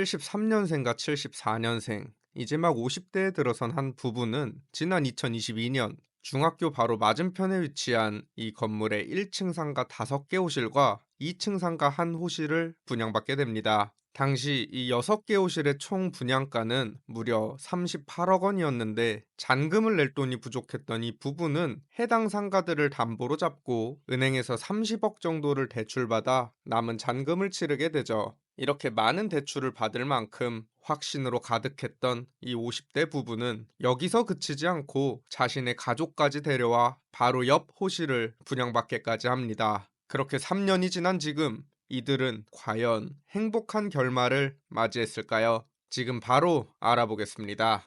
73년생과 74년생, 이제 막 50대에 들어선 한 부부는 지난 2022년 중학교 바로 맞은편에 위치한 이 건물의 1층 상가 5개 호실과 2층 상가 한 호실을 분양받게 됩니다. 당시 이 6개 호실의 총 분양가는 무려 38억 원이었는데 잔금을 낼 돈이 부족했던 이 부부는 해당 상가들을 담보로 잡고 은행에서 30억 정도를 대출받아 남은 잔금을 치르게 되죠. 이렇게 많은 대출을 받을 만큼 확신으로 가득했던 이 50대 부부는 여기서 그치지 않고 자신의 가족까지 데려와 바로 옆 호실을 분양받게까지 합니다. 그렇게 3년이 지난 지금 이들은 과연 행복한 결말을 맞이했을까요? 지금 바로 알아보겠습니다.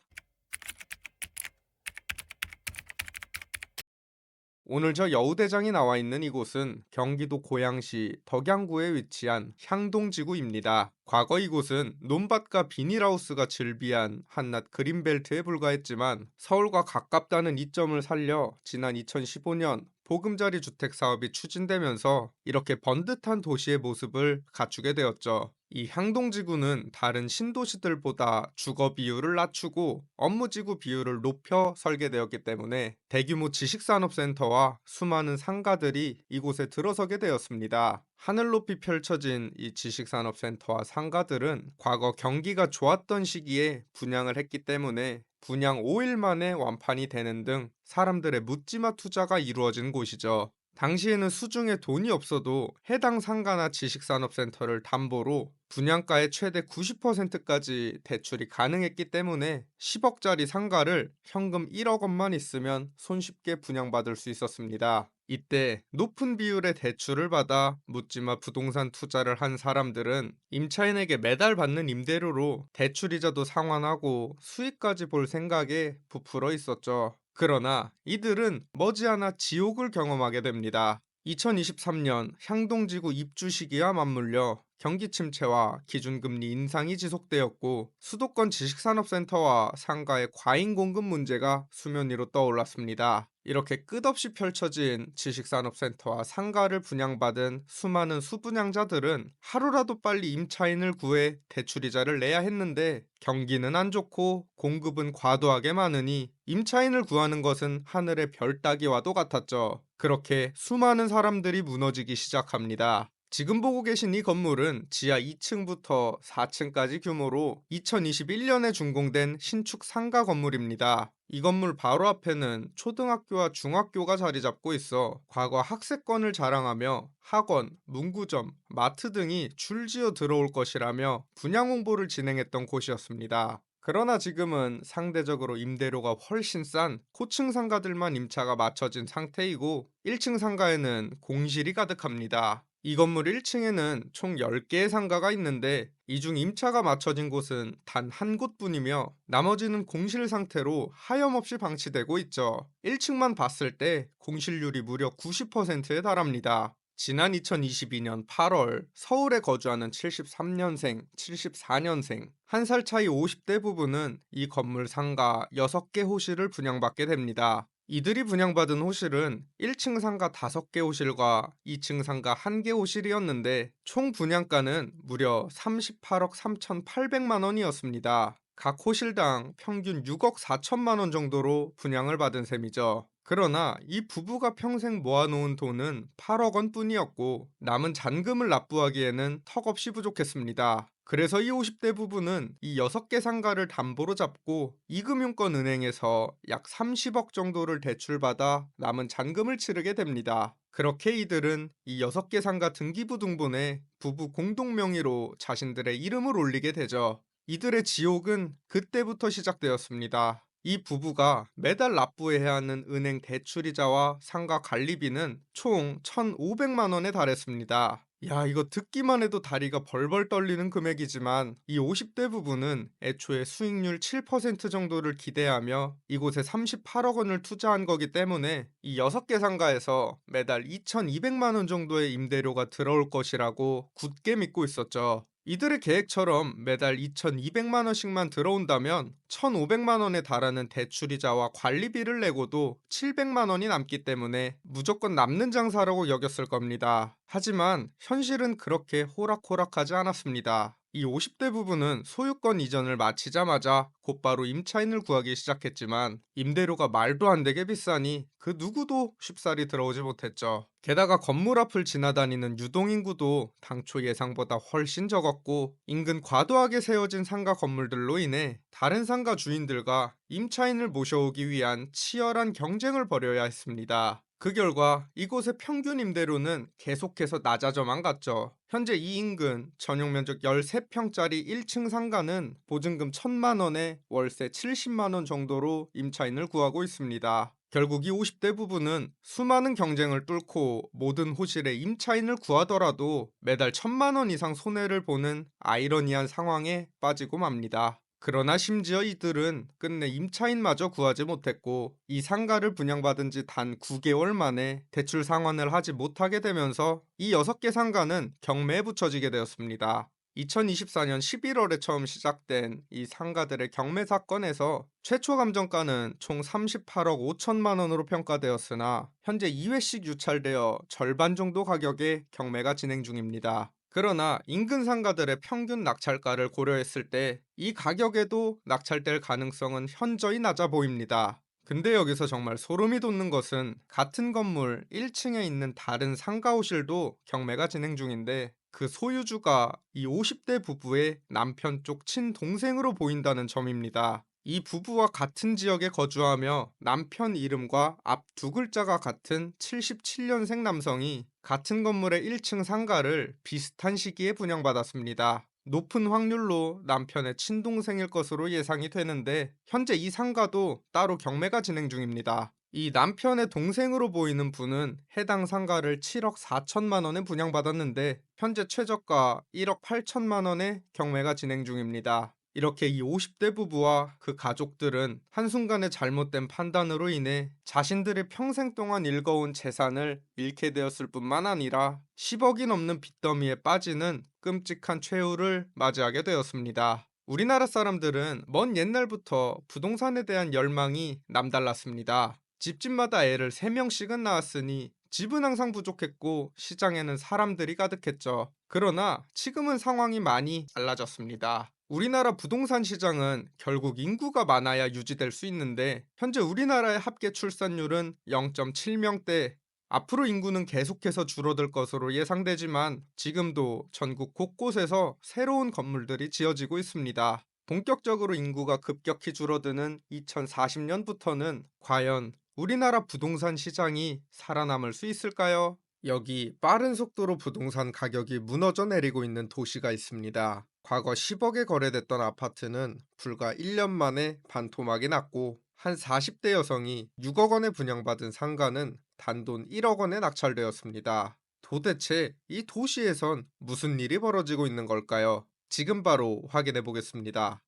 오늘 저 여우대장이 나와 있는 이곳은 경기도 고양시 덕양구에 위치한 향동지구입니다. 과거 이곳은 논밭과 비닐하우스가 즐비한 한낱 그린벨트에 불과했지만 서울과 가깝다는 이점을 살려 지난 2015년 보금자리 주택 사업이 추진되면서 이렇게 번듯한 도시의 모습을 갖추게 되었죠. 이 향동지구는 다른 신도시들보다 주거 비율을 낮추고 업무지구 비율을 높여 설계되었기 때문에 대규모 지식산업센터와 수많은 상가들이 이곳에 들어서게 되었습니다. 하늘 높이 펼쳐진 이 지식산업센터와 상가들은 과거 경기가 좋았던 시기에 분양을 했기 때문에 분양 5일 만에 완판이 되는 등 사람들의 묻지마 투자가 이루어진 곳이죠. 당시에는 수중에 돈이 없어도 해당 상가나 지식산업센터를 담보로 분양가의 최대 90%까지 대출이 가능했기 때문에 10억짜리 상가를 현금 1억 원만 있으면 손쉽게 분양받을 수 있었습니다. 이때 높은 비율의 대출을 받아 묻지마 부동산 투자를 한 사람들은 임차인에게 매달 받는 임대료로 대출이자도 상환하고 수익까지 볼 생각에 부풀어 있었죠. 그러나 이들은 머지않아 지옥을 경험하게 됩니다. 2023년 향동지구 입주 시기와 맞물려 경기 침체와 기준금리 인상이 지속되었고 수도권 지식산업센터와 상가의 과잉 공급 문제가 수면 위로 떠올랐습니다. 이렇게 끝없이 펼쳐진 지식산업센터와 상가를 분양받은 수많은 수분양자들은 하루라도 빨리 임차인을 구해 대출이자를 내야 했는데 경기는 안 좋고 공급은 과도하게 많으니 임차인을 구하는 것은 하늘의 별 따기와도 같았죠. 그렇게 수많은 사람들이 무너지기 시작합니다. 지금 보고 계신 이 건물은 지하 2층부터 4층까지 규모로 2021년에 준공된 신축 상가 건물입니다. 이 건물 바로 앞에는 초등학교와 중학교가 자리 잡고 있어 과거 학세권을 자랑하며 학원, 문구점, 마트 등이 줄지어 들어올 것이라며 분양 홍보를 진행했던 곳이었습니다. 그러나 지금은 상대적으로 임대료가 훨씬 싼 고층 상가들만 임차가 맞춰진 상태이고 1층 상가에는 공실이 가득합니다. 이 건물 1층에는 총 10개의 상가가 있는데 이 중 임차가 맞춰진 곳은 단 한 곳뿐이며 나머지는 공실 상태로 하염없이 방치되고 있죠. 1층만 봤을 때 공실률이 무려 90%에 달합니다. 지난 2022년 8월 서울에 거주하는 73년생, 74년생, 한 살 차이 50대 부부는 이 건물 상가 6개 호실을 분양받게 됩니다. 이들이 분양받은 호실은 1층 상가 5개 호실과 2층 상가 1개 호실이었는데 총 분양가는 무려 38억 3,800만 원이었습니다. 각 호실당 평균 6억 4천만 원 정도로 분양을 받은 셈이죠. 그러나 이 부부가 평생 모아놓은 돈은 8억 원 뿐이었고 남은 잔금을 납부하기에는 턱없이 부족했습니다. 그래서 이 50대 부부는 이 6개 상가를 담보로 잡고 이금융권 은행에서 약 30억 정도를 대출받아 남은 잔금을 치르게 됩니다. 그렇게 이들은 이 6개 상가 등기부등본에 부부 공동 명의로 자신들의 이름을 올리게 되죠. 이들의 지옥은 그때부터 시작되었습니다. 이 부부가 매달 납부해야 하는 은행 대출이자와 상가 관리비는 총 1,500만 원에 달했습니다. 야, 이거 듣기만 해도 다리가 벌벌 떨리는 금액이지만 이 50대 부부는 애초에 수익률 7% 정도를 기대하며 이곳에 38억 원을 투자한 거기 때문에 이 6개 상가에서 매달 2,200만 원 정도의 임대료가 들어올 것이라고 굳게 믿고 있었죠. 이들의 계획처럼 매달 2,200만 원씩만 들어온다면 1,500만 원에 달하는 대출이자와 관리비를 내고도 700만 원이 남기 때문에 무조건 남는 장사라고 여겼을 겁니다. 하지만 현실은 그렇게 호락호락하지 않았습니다. 이 50대 부부는 소유권 이전을 마치자마자 곧바로 임차인을 구하기 시작했지만 임대료가 말도 안 되게 비싸니 그 누구도 쉽사리 들어오지 못했죠. 게다가 건물 앞을 지나다니는 유동인구도 당초 예상보다 훨씬 적었고 인근 과도하게 세워진 상가 건물들로 인해 다른 상가 주인들과 임차인을 모셔오기 위한 치열한 경쟁을 벌여야 했습니다. 그 결과 이곳의 평균 임대료는 계속해서 낮아져만 갔죠. 현재 이 인근 전용 면적 13평짜리 1층 상가는 보증금 1,000만 원에 월세 70만 원 정도로 임차인을 구하고 있습니다. 결국 이 50대 부부는 수많은 경쟁을 뚫고 모든 호실에 임차인을 구하더라도 매달 1,000만 원 이상 손해를 보는 아이러니한 상황에 빠지고 맙니다. 그러나 심지어 이들은 끝내 임차인마저 구하지 못했고 이 상가를 분양받은 지 단 9개월 만에 대출 상환을 하지 못하게 되면서 이 6개 상가는 경매에 붙여지게 되었습니다. 2024년 11월에 처음 시작된 이 상가들의 경매 사건에서 최초 감정가는 총 38억 5천만 원으로 평가되었으나 현재 2회씩 유찰되어 절반 정도 가격에 경매가 진행 중입니다. 그러나 인근 상가들의 평균 낙찰가를 고려했을 때 이 가격에도 낙찰될 가능성은 현저히 낮아 보입니다. 근데 여기서 정말 소름이 돋는 것은 같은 건물 1층에 있는 다른 상가호실도 경매가 진행 중인데 그 소유주가 이 50대 부부의 남편 쪽 친동생으로 보인다는 점입니다. 이 부부와 같은 지역에 거주하며 남편 이름과 앞 두 글자가 같은 77년생 남성이 같은 건물의 1층 상가를 비슷한 시기에 분양받았습니다. 높은 확률로 남편의 친동생일 것으로 예상이 되는데 현재 이 상가도 따로 경매가 진행 중입니다. 이 남편의 동생으로 보이는 분은 해당 상가를 7억 4천만 원에 분양받았는데 현재 최저가 1억 8천만 원에 경매가 진행 중입니다. 이렇게 이 50대 부부와 그 가족들은 한순간의 잘못된 판단으로 인해 자신들이 평생 동안 일궈온 재산을 잃게 되었을 뿐만 아니라 10억이 넘는 빚더미에 빠지는 끔찍한 최후를 맞이하게 되었습니다. 우리나라 사람들은 먼 옛날부터 부동산에 대한 열망이 남달랐습니다. 집집마다 애를 3명씩은 낳았으니 집은 항상 부족했고 시장에는 사람들이 가득했죠. 그러나 지금은 상황이 많이 달라졌습니다. 우리나라 부동산 시장은 결국 인구가 많아야 유지될 수 있는데 현재 우리나라의 합계 출산율은 0.7명대. 앞으로 인구는 계속해서 줄어들 것으로 예상되지만 지금도 전국 곳곳에서 새로운 건물들이 지어지고 있습니다. 본격적으로 인구가 급격히 줄어드는 2040년부터는 과연 우리나라 부동산 시장이 살아남을 수 있을까요? 여기 빠른 속도로 부동산 가격이 무너져 내리고 있는 도시가 있습니다. 과거 10억에 거래됐던 아파트는 불과 1년 만에 반토막이 났고 한 40대 여성이 6억 원에 분양받은 상가는 단돈 1억 원에 낙찰되었습니다. 도대체 이 도시에선 무슨 일이 벌어지고 있는 걸까요? 지금 바로 확인해 보겠습니다.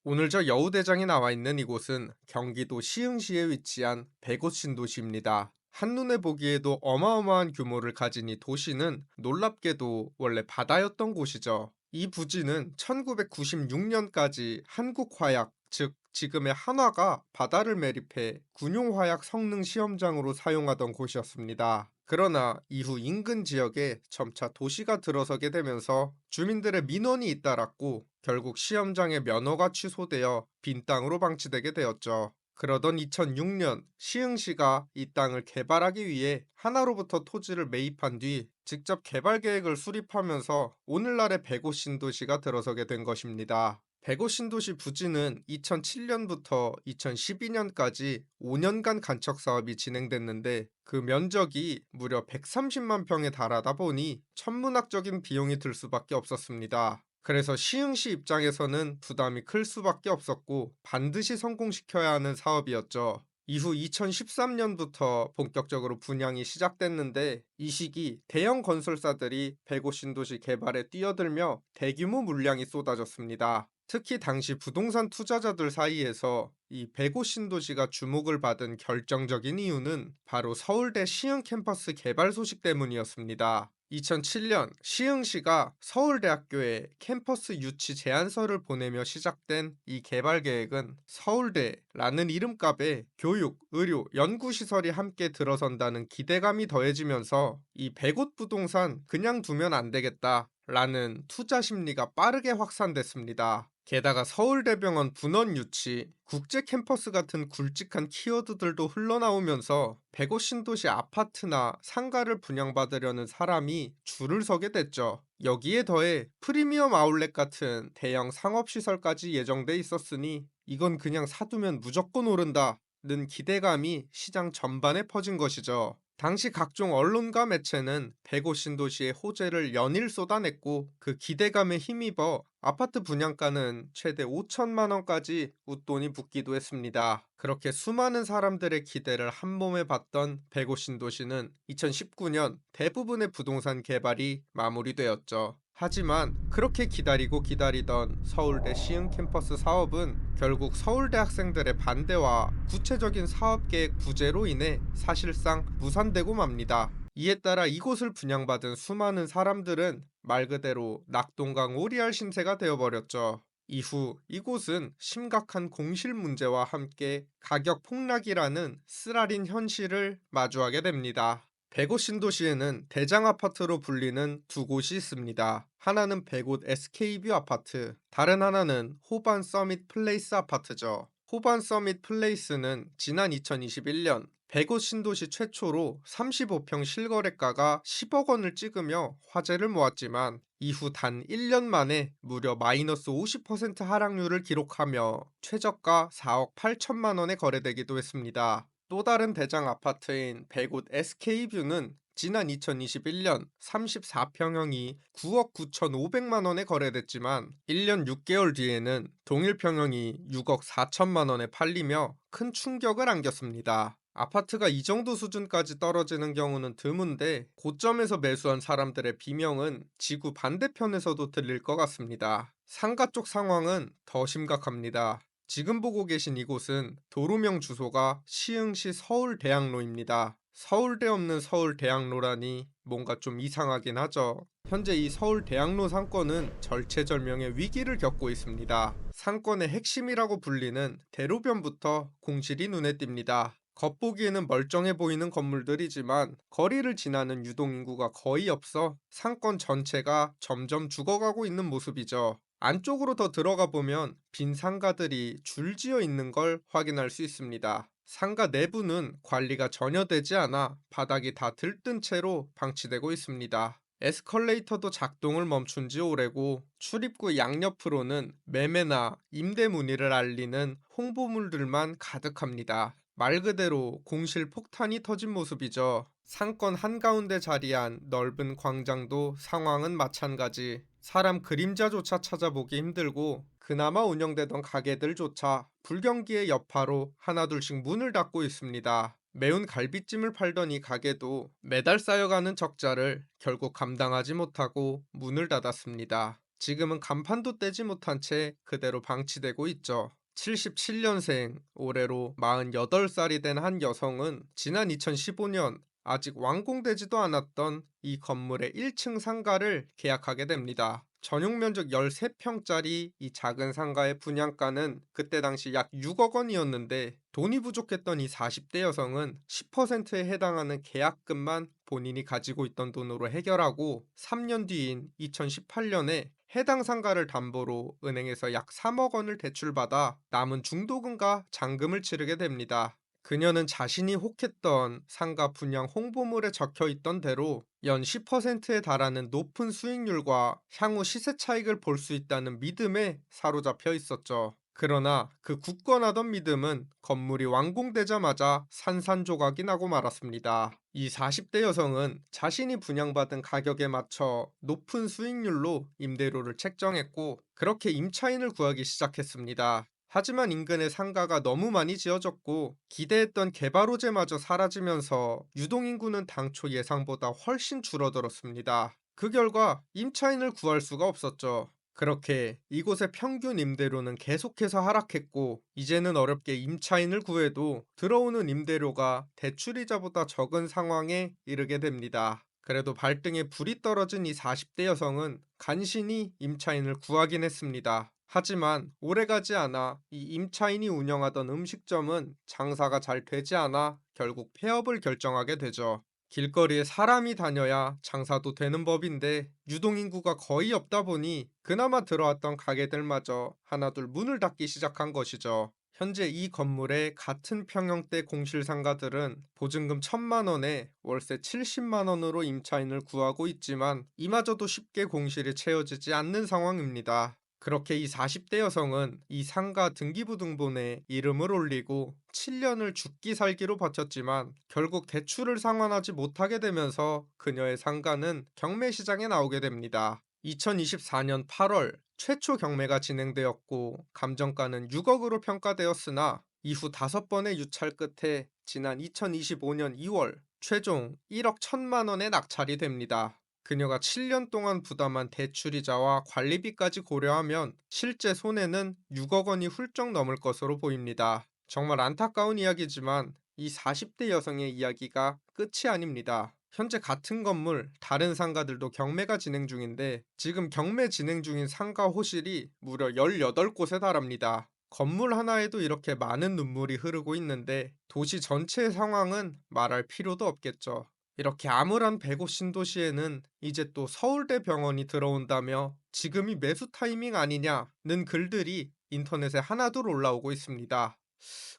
오늘 저 여우대장이 나와 있는 이곳은 경기도 시흥시에 위치한 백옷 신도시입니다. 한눈에 보기에도 어마어마한 규모를 가진 이 도시는 놀랍게도 원래 바다였던 곳이죠. 이 부지는 1996년까지 한국화약, 즉 지금의 한화가 바다를 매립해 군용화약 성능 시험장으로 사용하던 곳이었습니다. 그러나 이후 인근 지역에 점차 도시가 들어서게 되면서 주민들의 민원이 잇따랐고 결국 시험장의 면허가 취소되어 빈 땅으로 방치되게 되었죠. 그러던 2006년 시흥시가 이 땅을 개발하기 위해 하나로부터 토지를 매입한 뒤 직접 개발 계획을 수립하면서 오늘날의 백오 신도시가 들어서게 된 것입니다. 백오 신도시 부지는 2007년부터 2012년까지 5년간 간척 사업이 진행됐는데 그 면적이 무려 130만 평에 달하다 보니 천문학적인 비용이 들 수밖에 없었습니다. 그래서 시흥시 입장에서는 부담이 클 수밖에 없었고 반드시 성공시켜야 하는 사업이었죠. 이후 2013년부터 본격적으로 분양이 시작됐는데 이 시기 대형 건설사들이 백오 신도시 개발에 뛰어들며 대규모 물량이 쏟아졌습니다. 특히 당시 부동산 투자자들 사이에서 이 백오 신도시가 주목을 받은 결정적인 이유는 바로 서울대 시흥 캠퍼스 개발 소식 때문이었습니다. 2007년 시흥시가 서울대학교에 캠퍼스 유치 제안서를 보내며 시작된 이 개발 계획은 서울대라는 이름값에 교육, 의료, 연구시설이 함께 들어선다는 기대감이 더해지면서 이 100옷 부동산 그냥 두면 안 되겠다 라는 투자 심리가 빠르게 확산됐습니다. 게다가 서울대병원 분원 유치, 국제 캠퍼스 같은 굵직한 키워드들도 흘러나오면서 105 신도시 아파트나 상가를 분양받으려는 사람이 줄을 서게 됐죠. 여기에 더해 프리미엄 아울렛 같은 대형 상업시설까지 예정돼 있었으니 이건 그냥 사두면 무조건 오른다는 기대감이 시장 전반에 퍼진 것이죠. 당시 각종 언론과 매체는 105 신도시의 호재를 연일 쏟아냈고 그 기대감에 힘입어 아파트 분양가는 최대 5천만 원까지 웃돈이 붙기도 했습니다. 그렇게 수많은 사람들의 기대를 한몸에 봤던 105 신도시는 2019년 대부분의 부동산 개발이 마무리되었죠. 하지만 그렇게 기다리고 기다리던 서울대 시흥 캠퍼스 사업은 결국 서울대 학생들의 반대와 구체적인 사업계획 부재로 인해 사실상 무산되고 맙니다. 이에 따라 이곳을 분양받은 수많은 사람들은 말 그대로 낙동강 오리알 신세가 되어버렸죠. 이후 이곳은 심각한 공실 문제와 함께 가격 폭락이라는 쓰라린 현실을 마주하게 됩니다. 105 신도시에는 대장 아파트로 불리는 두 곳이 있습니다. 하나는 105 SK뷰 아파트, 다른 하나는 호반 서밋 플레이스 아파트죠. 호반 서밋 플레이스는 지난 2021년 105 신도시 최초로 35평 실거래가가 10억 원을 찍으며 화제를 모았지만 이후 단 1년 만에 무려 마이너스 50% 하락률을 기록하며 최저가 4억 8천만 원에 거래되기도 했습니다. 또 다른 대장 아파트인 105 SK뷰는 지난 2021년 34평형이 9억 9천5백만 원에 거래됐지만 1년 6개월 뒤에는 동일 평형이 6억 4천만 원에 팔리며 큰 충격을 안겼습니다. 아파트가 이 정도 수준까지 떨어지는 경우는 드문데 고점에서 매수한 사람들의 비명은 지구 반대편에서도 들릴 것 같습니다. 상가 쪽 상황은 더 심각합니다. 지금 보고 계신 이곳은 도로명 주소가 시흥시 서울대학로입니다. 서울대 없는 서울대학로라니 뭔가 좀 이상하긴 하죠. 현재 이 서울대학로 상권은 절체절명의 위기를 겪고 있습니다. 상권의 핵심이라고 불리는 대로변부터 공실이 눈에 띕니다. 겉보기에는 멀쩡해 보이는 건물들이지만 거리를 지나는 유동인구가 거의 없어 상권 전체가 점점 죽어가고 있는 모습이죠. 안쪽으로 더 들어가 보면 빈 상가들이 줄지어 있는 걸 확인할 수 있습니다. 상가 내부는 관리가 전혀 되지 않아 바닥이 다 들뜬 채로 방치되고 있습니다. 에스컬레이터도 작동을 멈춘 지 오래고 출입구 양옆으로는 매매나 임대 문의를 알리는 홍보물들만 가득합니다. 말 그대로 공실 폭탄이 터진 모습이죠. 상권 한가운데 자리한 넓은 광장도 상황은 마찬가지. 사람 그림자조차 찾아보기 힘들고 그나마 운영되던 가게들조차 불경기의 여파로 하나둘씩 문을 닫고 있습니다. 매운 갈비찜을 팔던 이 가게도 매달 쌓여가는 적자를 결국 감당하지 못하고 문을 닫았습니다. 지금은 간판도 떼지 못한 채 그대로 방치되고 있죠. 77년생, 올해로 48살이 된 한 여성은 지난 2015년 아직 완공되지도 않았던 이 건물의 1층 상가를 계약하게 됩니다. 전용 면적 13평짜리 이 작은 상가의 분양가는 그때 당시 약 6억 원이었는데 돈이 부족했던 이 40대 여성은 10%에 해당하는 계약금만 본인이 가지고 있던 돈으로 해결하고 3년 뒤인 2018년에 해당 상가를 담보로 은행에서 약 3억 원을 대출받아 남은 중도금과 잔금을 치르게 됩니다. 그녀는 자신이 혹했던 상가 분양 홍보물에 적혀있던 대로 연 10%에 달하는 높은 수익률과 향후 시세 차익을 볼 수 있다는 믿음에 사로잡혀 있었죠. 그러나 그 굳건하던 믿음은 건물이 완공되자마자 산산조각이 나고 말았습니다. 이 40대 여성은 자신이 분양받은 가격에 맞춰 높은 수익률로 임대료를 책정했고 그렇게 임차인을 구하기 시작했습니다. 하지만 인근의 상가가 너무 많이 지어졌고 기대했던 개발 호재마저 사라지면서 유동인구는 당초 예상보다 훨씬 줄어들었습니다. 그 결과 임차인을 구할 수가 없었죠. 그렇게 이곳의 평균 임대료는 계속해서 하락했고 이제는 어렵게 임차인을 구해도 들어오는 임대료가 대출이자보다 적은 상황에 이르게 됩니다. 그래도 발등에 불이 떨어진 이 40대 여성은 간신히 임차인을 구하긴 했습니다. 하지만 오래가지 않아 이 임차인이 운영하던 음식점은 장사가 잘 되지 않아 결국 폐업을 결정하게 되죠. 길거리에 사람이 다녀야 장사도 되는 법인데 유동인구가 거의 없다 보니 그나마 들어왔던 가게들마저 하나둘 문을 닫기 시작한 것이죠. 현재 이 건물의 같은 평형대 공실 상가들은 보증금 1,000만 원에 월세 70만 원으로 임차인을 구하고 있지만 이마저도 쉽게 공실이 채워지지 않는 상황입니다. 그렇게 이 40대 여성은 이 상가 등기부등본에 이름을 올리고 7년을 죽기 살기로 버텼지만 결국 대출을 상환하지 못하게 되면서 그녀의 상가는 경매시장에 나오게 됩니다. 2024년 8월 최초 경매가 진행되었고 감정가는 6억으로 평가되었으나 이후 5번의 유찰 끝에 지난 2025년 2월 최종 1억 1천만 원에 낙찰이 됩니다. 그녀가 7년 동안 부담한 대출이자와 관리비까지 고려하면 실제 손해는 6억 원이 훌쩍 넘을 것으로 보입니다. 정말 안타까운 이야기지만 이 40대 여성의 이야기가 끝이 아닙니다. 현재 같은 건물 다른 상가들도 경매가 진행 중인데 지금 경매 진행 중인 상가 호실이 무려 18곳에 달합니다. 건물 하나에도 이렇게 많은 눈물이 흐르고 있는데 도시 전체의 상황은 말할 필요도 없겠죠. 이렇게 암울한 105 신도시에는 이제 또 서울대 병원이 들어온다며 지금이 매수 타이밍 아니냐는 글들이 인터넷에 하나둘 올라오고 있습니다.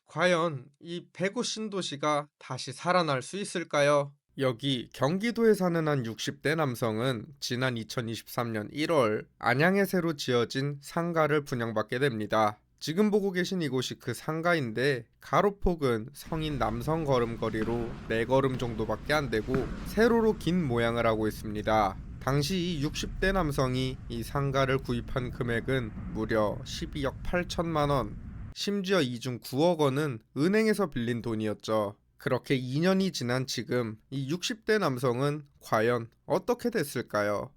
과연 이 105 신도시가 다시 살아날 수 있을까요? 여기 경기도에 사는 한 60대 남성은 지난 2023년 1월 안양에 새로 지어진 상가를 분양받게 됩니다. 지금 보고 계신 이곳이 그 상가인데 가로폭은 성인 남성 걸음거리로 4걸음 정도밖에 안 되고 세로로 긴 모양을 하고 있습니다. 당시 이 60대 남성이 이 상가를 구입한 금액은 무려 12억 8천만 원. 심지어 이 중 9억 원은 은행에서 빌린 돈이었죠. 그렇게 2년이 지난 지금 이 60대 남성은 과연 어떻게 됐을까요?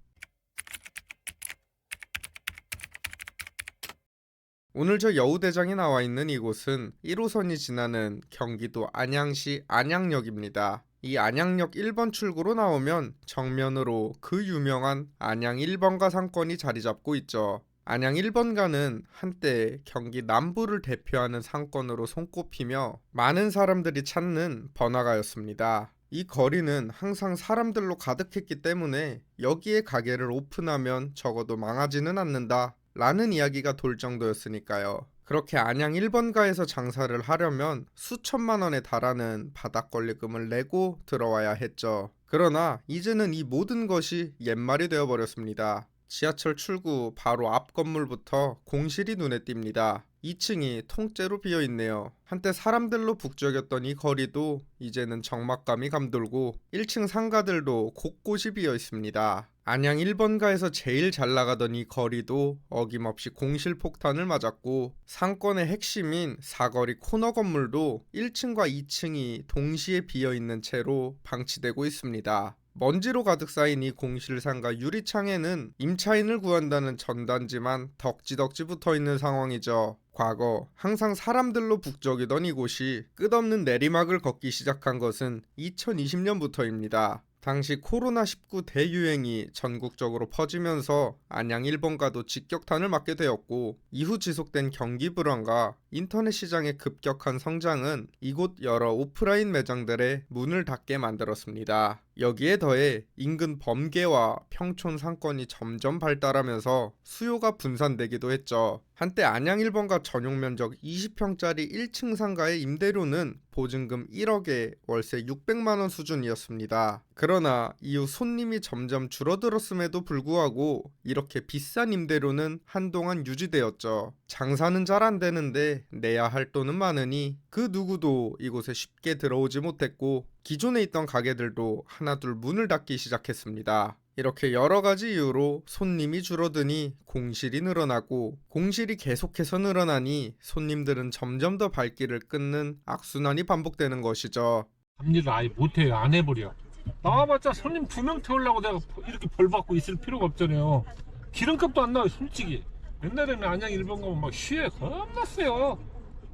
오늘 저 여우대장이 나와 있는 이곳은 1호선이 지나는 경기도 안양시 안양역입니다. 이 안양역 1번 출구로 나오면 정면으로 그 유명한 안양 1번가 상권이 자리 잡고 있죠. 안양 1번가는 한때 경기 남부를 대표하는 상권으로 손꼽히며 많은 사람들이 찾는 번화가였습니다. 이 거리는 항상 사람들로 가득했기 때문에 여기에 가게를 오픈하면 적어도 망하지는 않는다 라는 이야기가 돌 정도였으니까요. 그렇게 안양 1번가에서 장사를 하려면 수천만 원에 달하는 바닥 권리금을 내고 들어와야 했죠. 그러나 이제는 이 모든 것이 옛말이 되어버렸습니다. 지하철 출구 바로 앞 건물부터 공실이 눈에 띕니다. 2층이 통째로 비어있네요. 한때 사람들로 북적였던 이 거리도 이제는 적막감이 감돌고 1층 상가들도 곳곳이 비어있습니다. 안양 1번가에서 제일 잘 나가던 이 거리도 어김없이 공실 폭탄을 맞았고 상권의 핵심인 사거리 코너 건물도 1층과 2층이 동시에 비어있는 채로 방치되고 있습니다. 먼지로 가득 쌓인 이 공실상가 유리창에는 임차인을 구한다는 전단지만 덕지덕지 붙어있는 상황이죠. 과거 항상 사람들로 북적이던 이곳이 끝없는 내리막을 걷기 시작한 것은 2020년부터입니다. 당시 코로나19 대유행이 전국적으로 퍼지면서 안양 1번가도 직격탄을 맞게 되었고 이후 지속된 경기 불황과 인터넷 시장의 급격한 성장은 이곳 여러 오프라인 매장들의 문을 닫게 만들었습니다. 여기에 더해 인근 범계와 평촌 상권이 점점 발달하면서 수요가 분산되기도 했죠. 한때 안양 1번가 전용 면적 20평짜리 1층 상가의 임대료는 보증금 1억에 월세 600만원 수준이었습니다. 그러나 이후 손님이 점점 줄어들었음에도 불구하고 이렇게 비싼 임대료는 한동안 유지되었죠. 장사는 잘 안 되는데 내야 할 돈은 많으니 그 누구도 이곳에 쉽게 들어오지 못했고 기존에 있던 가게들도 하나둘 문을 닫기 시작했습니다. 이렇게 여러 가지 이유로 손님이 줄어드니 공실이 늘어나고 공실이 계속해서 늘어나니 손님들은 점점 더 발길을 끊는 악순환이 반복되는 것이죠. 잡일을 아예 못해요. 안 해버려. 나와봤자 손님 2명 태우려고 내가 이렇게 벌 받고 있을 필요가 없잖아요. 기름값도 안 나와요 솔직히. 옛날에는 안양 1번 가면 막 쉬에 겁났어요.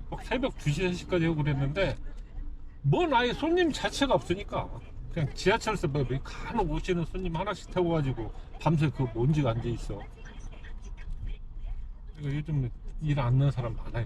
막 새벽 2시, 3시까지 하고 그랬는데 뭔 아예 손님 자체가 없으니까 그냥 지하철에서 뭐 간혹 오시는 손님 하나씩 태워 가지고 밤새 그 먼지가 앉아 있어. 요즘 일 안 나는 사람 많아요.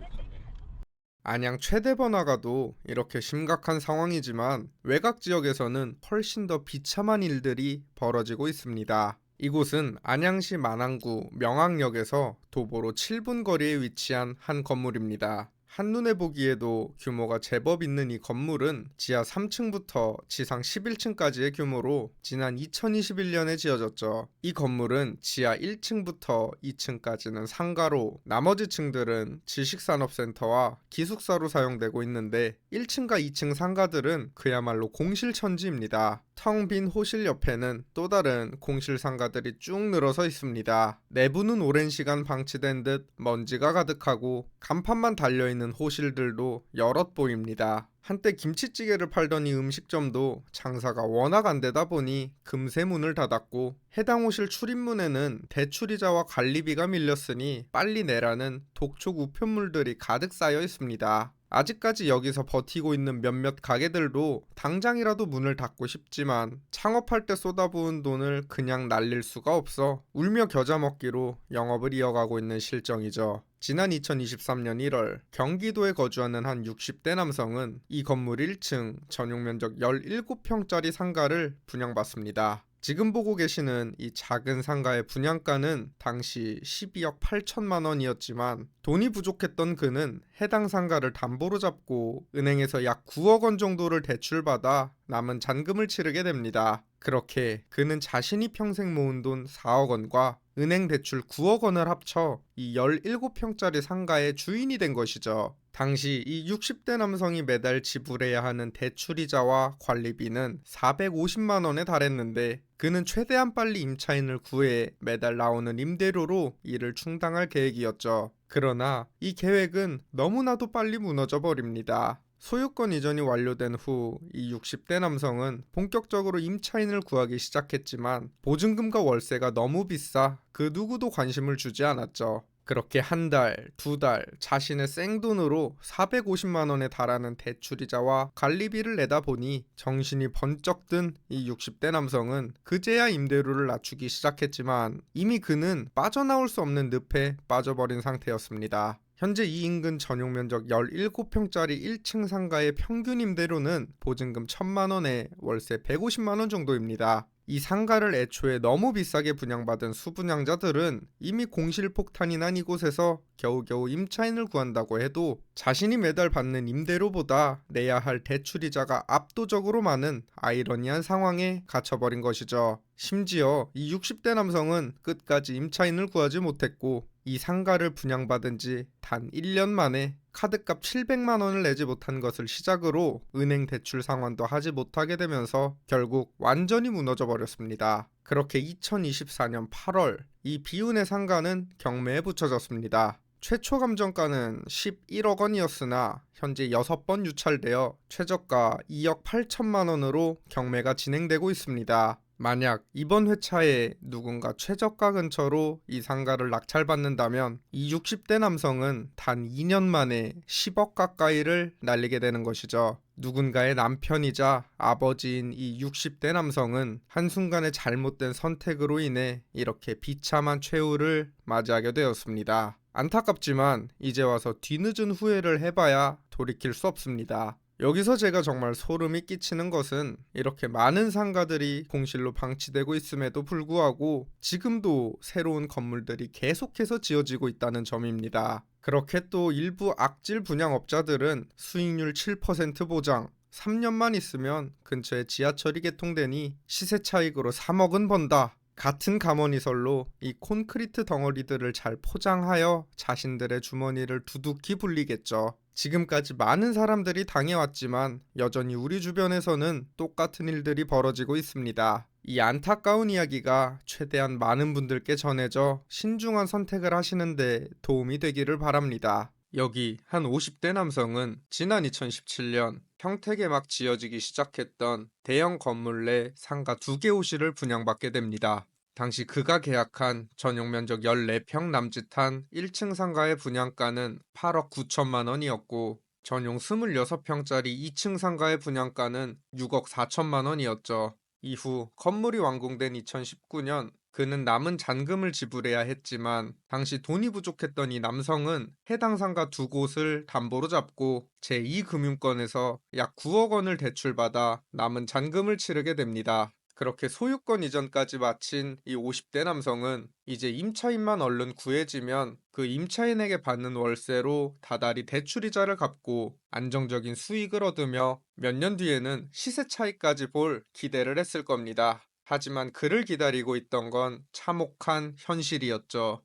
안양 최대 번화가도 이렇게 심각한 상황이지만 외곽 지역에서는 훨씬 더 비참한 일들이 벌어지고 있습니다. 이곳은 안양시 만안구 명학역에서 도보로 7분 거리에 위치한 한 건물입니다. 한눈에 보기에도 규모가 제법 있는 이 건물은 지하 3층부터 지상 11층까지의 규모로 지난 2021년에 지어졌죠. 이 건물은 지하 1층부터 2층까지는 상가로 나머지 층들은 지식산업센터와 기숙사로 사용되고 있는데 1층과 2층 상가들은 그야말로 공실천지입니다. 텅 빈 호실 옆에는 또 다른 공실 상가들이 쭉 늘어서 있습니다. 내부는 오랜 시간 방치된 듯 먼지가 가득하고 간판만 달려있는 호실들도 여럿 보입니다. 한때 김치찌개를 팔던 이 음식점도 장사가 워낙 안 되다 보니 금세 문을 닫았고 해당 호실 출입문에는 대출이자와 관리비가 밀렸으니 빨리 내라는 독촉 우편물들이 가득 쌓여 있습니다. 아직까지 여기서 버티고 있는 몇몇 가게들도 당장이라도 문을 닫고 싶지만 창업할 때 쏟아부은 돈을 그냥 날릴 수가 없어 울며 겨자 먹기로 영업을 이어가고 있는 실정이죠. 지난 2023년 1월 경기도에 거주하는 한 60대 남성은 이 건물 1층 전용 면적 17평짜리 상가를 분양받습니다. 지금 보고 계시는 이 작은 상가의 분양가는 당시 12억 8천만 원이었지만 돈이 부족했던 그는 해당 상가를 담보로 잡고 은행에서 약 9억 원 정도를 대출받아 남은 잔금을 치르게 됩니다. 그렇게 그는 자신이 평생 모은 돈 4억 원과 은행 대출 9억 원을 합쳐 이 17평짜리 상가의 주인이 된 것이죠. 당시 이 60대 남성이 매달 지불해야 하는 대출이자와 관리비는 450만 원에 달했는데 그는 최대한 빨리 임차인을 구해 매달 나오는 임대료로 이를 충당할 계획이었죠. 그러나 이 계획은 너무나도 빨리 무너져 버립니다. 소유권 이전이 완료된 후 이 60대 남성은 본격적으로 임차인을 구하기 시작했지만 보증금과 월세가 너무 비싸 그 누구도 관심을 주지 않았죠. 그렇게 한 달, 두 달 자신의 생돈으로 450만 원에 달하는 대출이자와 관리비를 내다 보니 정신이 번쩍 든 이 60대 남성은 그제야 임대료를 낮추기 시작했지만 이미 그는 빠져나올 수 없는 늪에 빠져버린 상태였습니다. 현재 이 인근 전용 면적 17평짜리 1층 상가의 평균 임대료는 보증금 1,000만 원에 월세 150만 원 정도입니다. 이 상가를 애초에 너무 비싸게 분양받은 수분양자들은 이미 공실폭탄이 난 이곳에서 겨우겨우 임차인을 구한다고 해도 자신이 매달 받는 임대료보다 내야 할 대출이자가 압도적으로 많은 아이러니한 상황에 갇혀버린 것이죠. 심지어 이 60대 남성은 끝까지 임차인을 구하지 못했고 이 상가를 분양받은 지 단 1년 만에 카드값 700만 원을 내지 못한 것을 시작으로 은행 대출 상환도 하지 못하게 되면서 결국 완전히 무너져 버렸습니다. 그렇게 2024년 8월 이 비운의 상가는 경매에 붙여졌습니다. 최초 감정가는 11억 원이었으나 현재 6번 유찰되어 최저가 2억 8천만 원으로 경매가 진행되고 있습니다. 만약 이번 회차에 누군가 최저가 근처로 이 상가를 낙찰받는다면 이 60대 남성은 단 2년 만에 10억 가까이를 날리게 되는 것이죠. 누군가의 남편이자 아버지인 이 60대 남성은 한순간의 잘못된 선택으로 인해 이렇게 비참한 최후를 맞이하게 되었습니다. 안타깝지만 이제 와서 뒤늦은 후회를 해봐야 돌이킬 수 없습니다. 여기서 제가 정말 소름이 끼치는 것은 이렇게 많은 상가들이 공실로 방치되고 있음에도 불구하고 지금도 새로운 건물들이 계속해서 지어지고 있다는 점입니다. 그렇게 또 일부 악질 분양업자들은 수익률 7% 보장, 3년만 있으면 근처에 지하철이 개통되니 시세 차익으로 3억은 번다. 같은 감언이설로 이 콘크리트 덩어리들을 잘 포장하여 자신들의 주머니를 두둑히 불리겠죠. 지금까지 많은 사람들이 당해왔지만 여전히 우리 주변에서는 똑같은 일들이 벌어지고 있습니다. 이 안타까운 이야기가 최대한 많은 분들께 전해져 신중한 선택을 하시는데 도움이 되기를 바랍니다. 여기 한 50대 남성은 지난 2017년 평택에 막 지어지기 시작했던 대형 건물 내 상가 2개 호실을 분양받게 됩니다. 당시 그가 계약한 전용 면적 14평 남짓한 1층 상가의 분양가는 8억 9천만 원이었고 전용 26평짜리 2층 상가의 분양가는 6억 4천만 원이었죠. 이후 건물이 완공된 2019년 그는 남은 잔금을 지불해야 했지만 당시 돈이 부족했던 이 남성은 해당 상가 두 곳을 담보로 잡고 제2금융권에서 약 9억 원을 대출받아 남은 잔금을 치르게 됩니다. 그렇게 소유권 이전까지 마친 이 50대 남성은 이제 임차인만 얼른 구해지면 그 임차인에게 받는 월세로 다달이 대출이자를 갚고 안정적인 수익을 얻으며 몇 년 뒤에는 시세 차익까지 볼 기대를 했을 겁니다. 하지만 그를 기다리고 있던 건 참혹한 현실이었죠.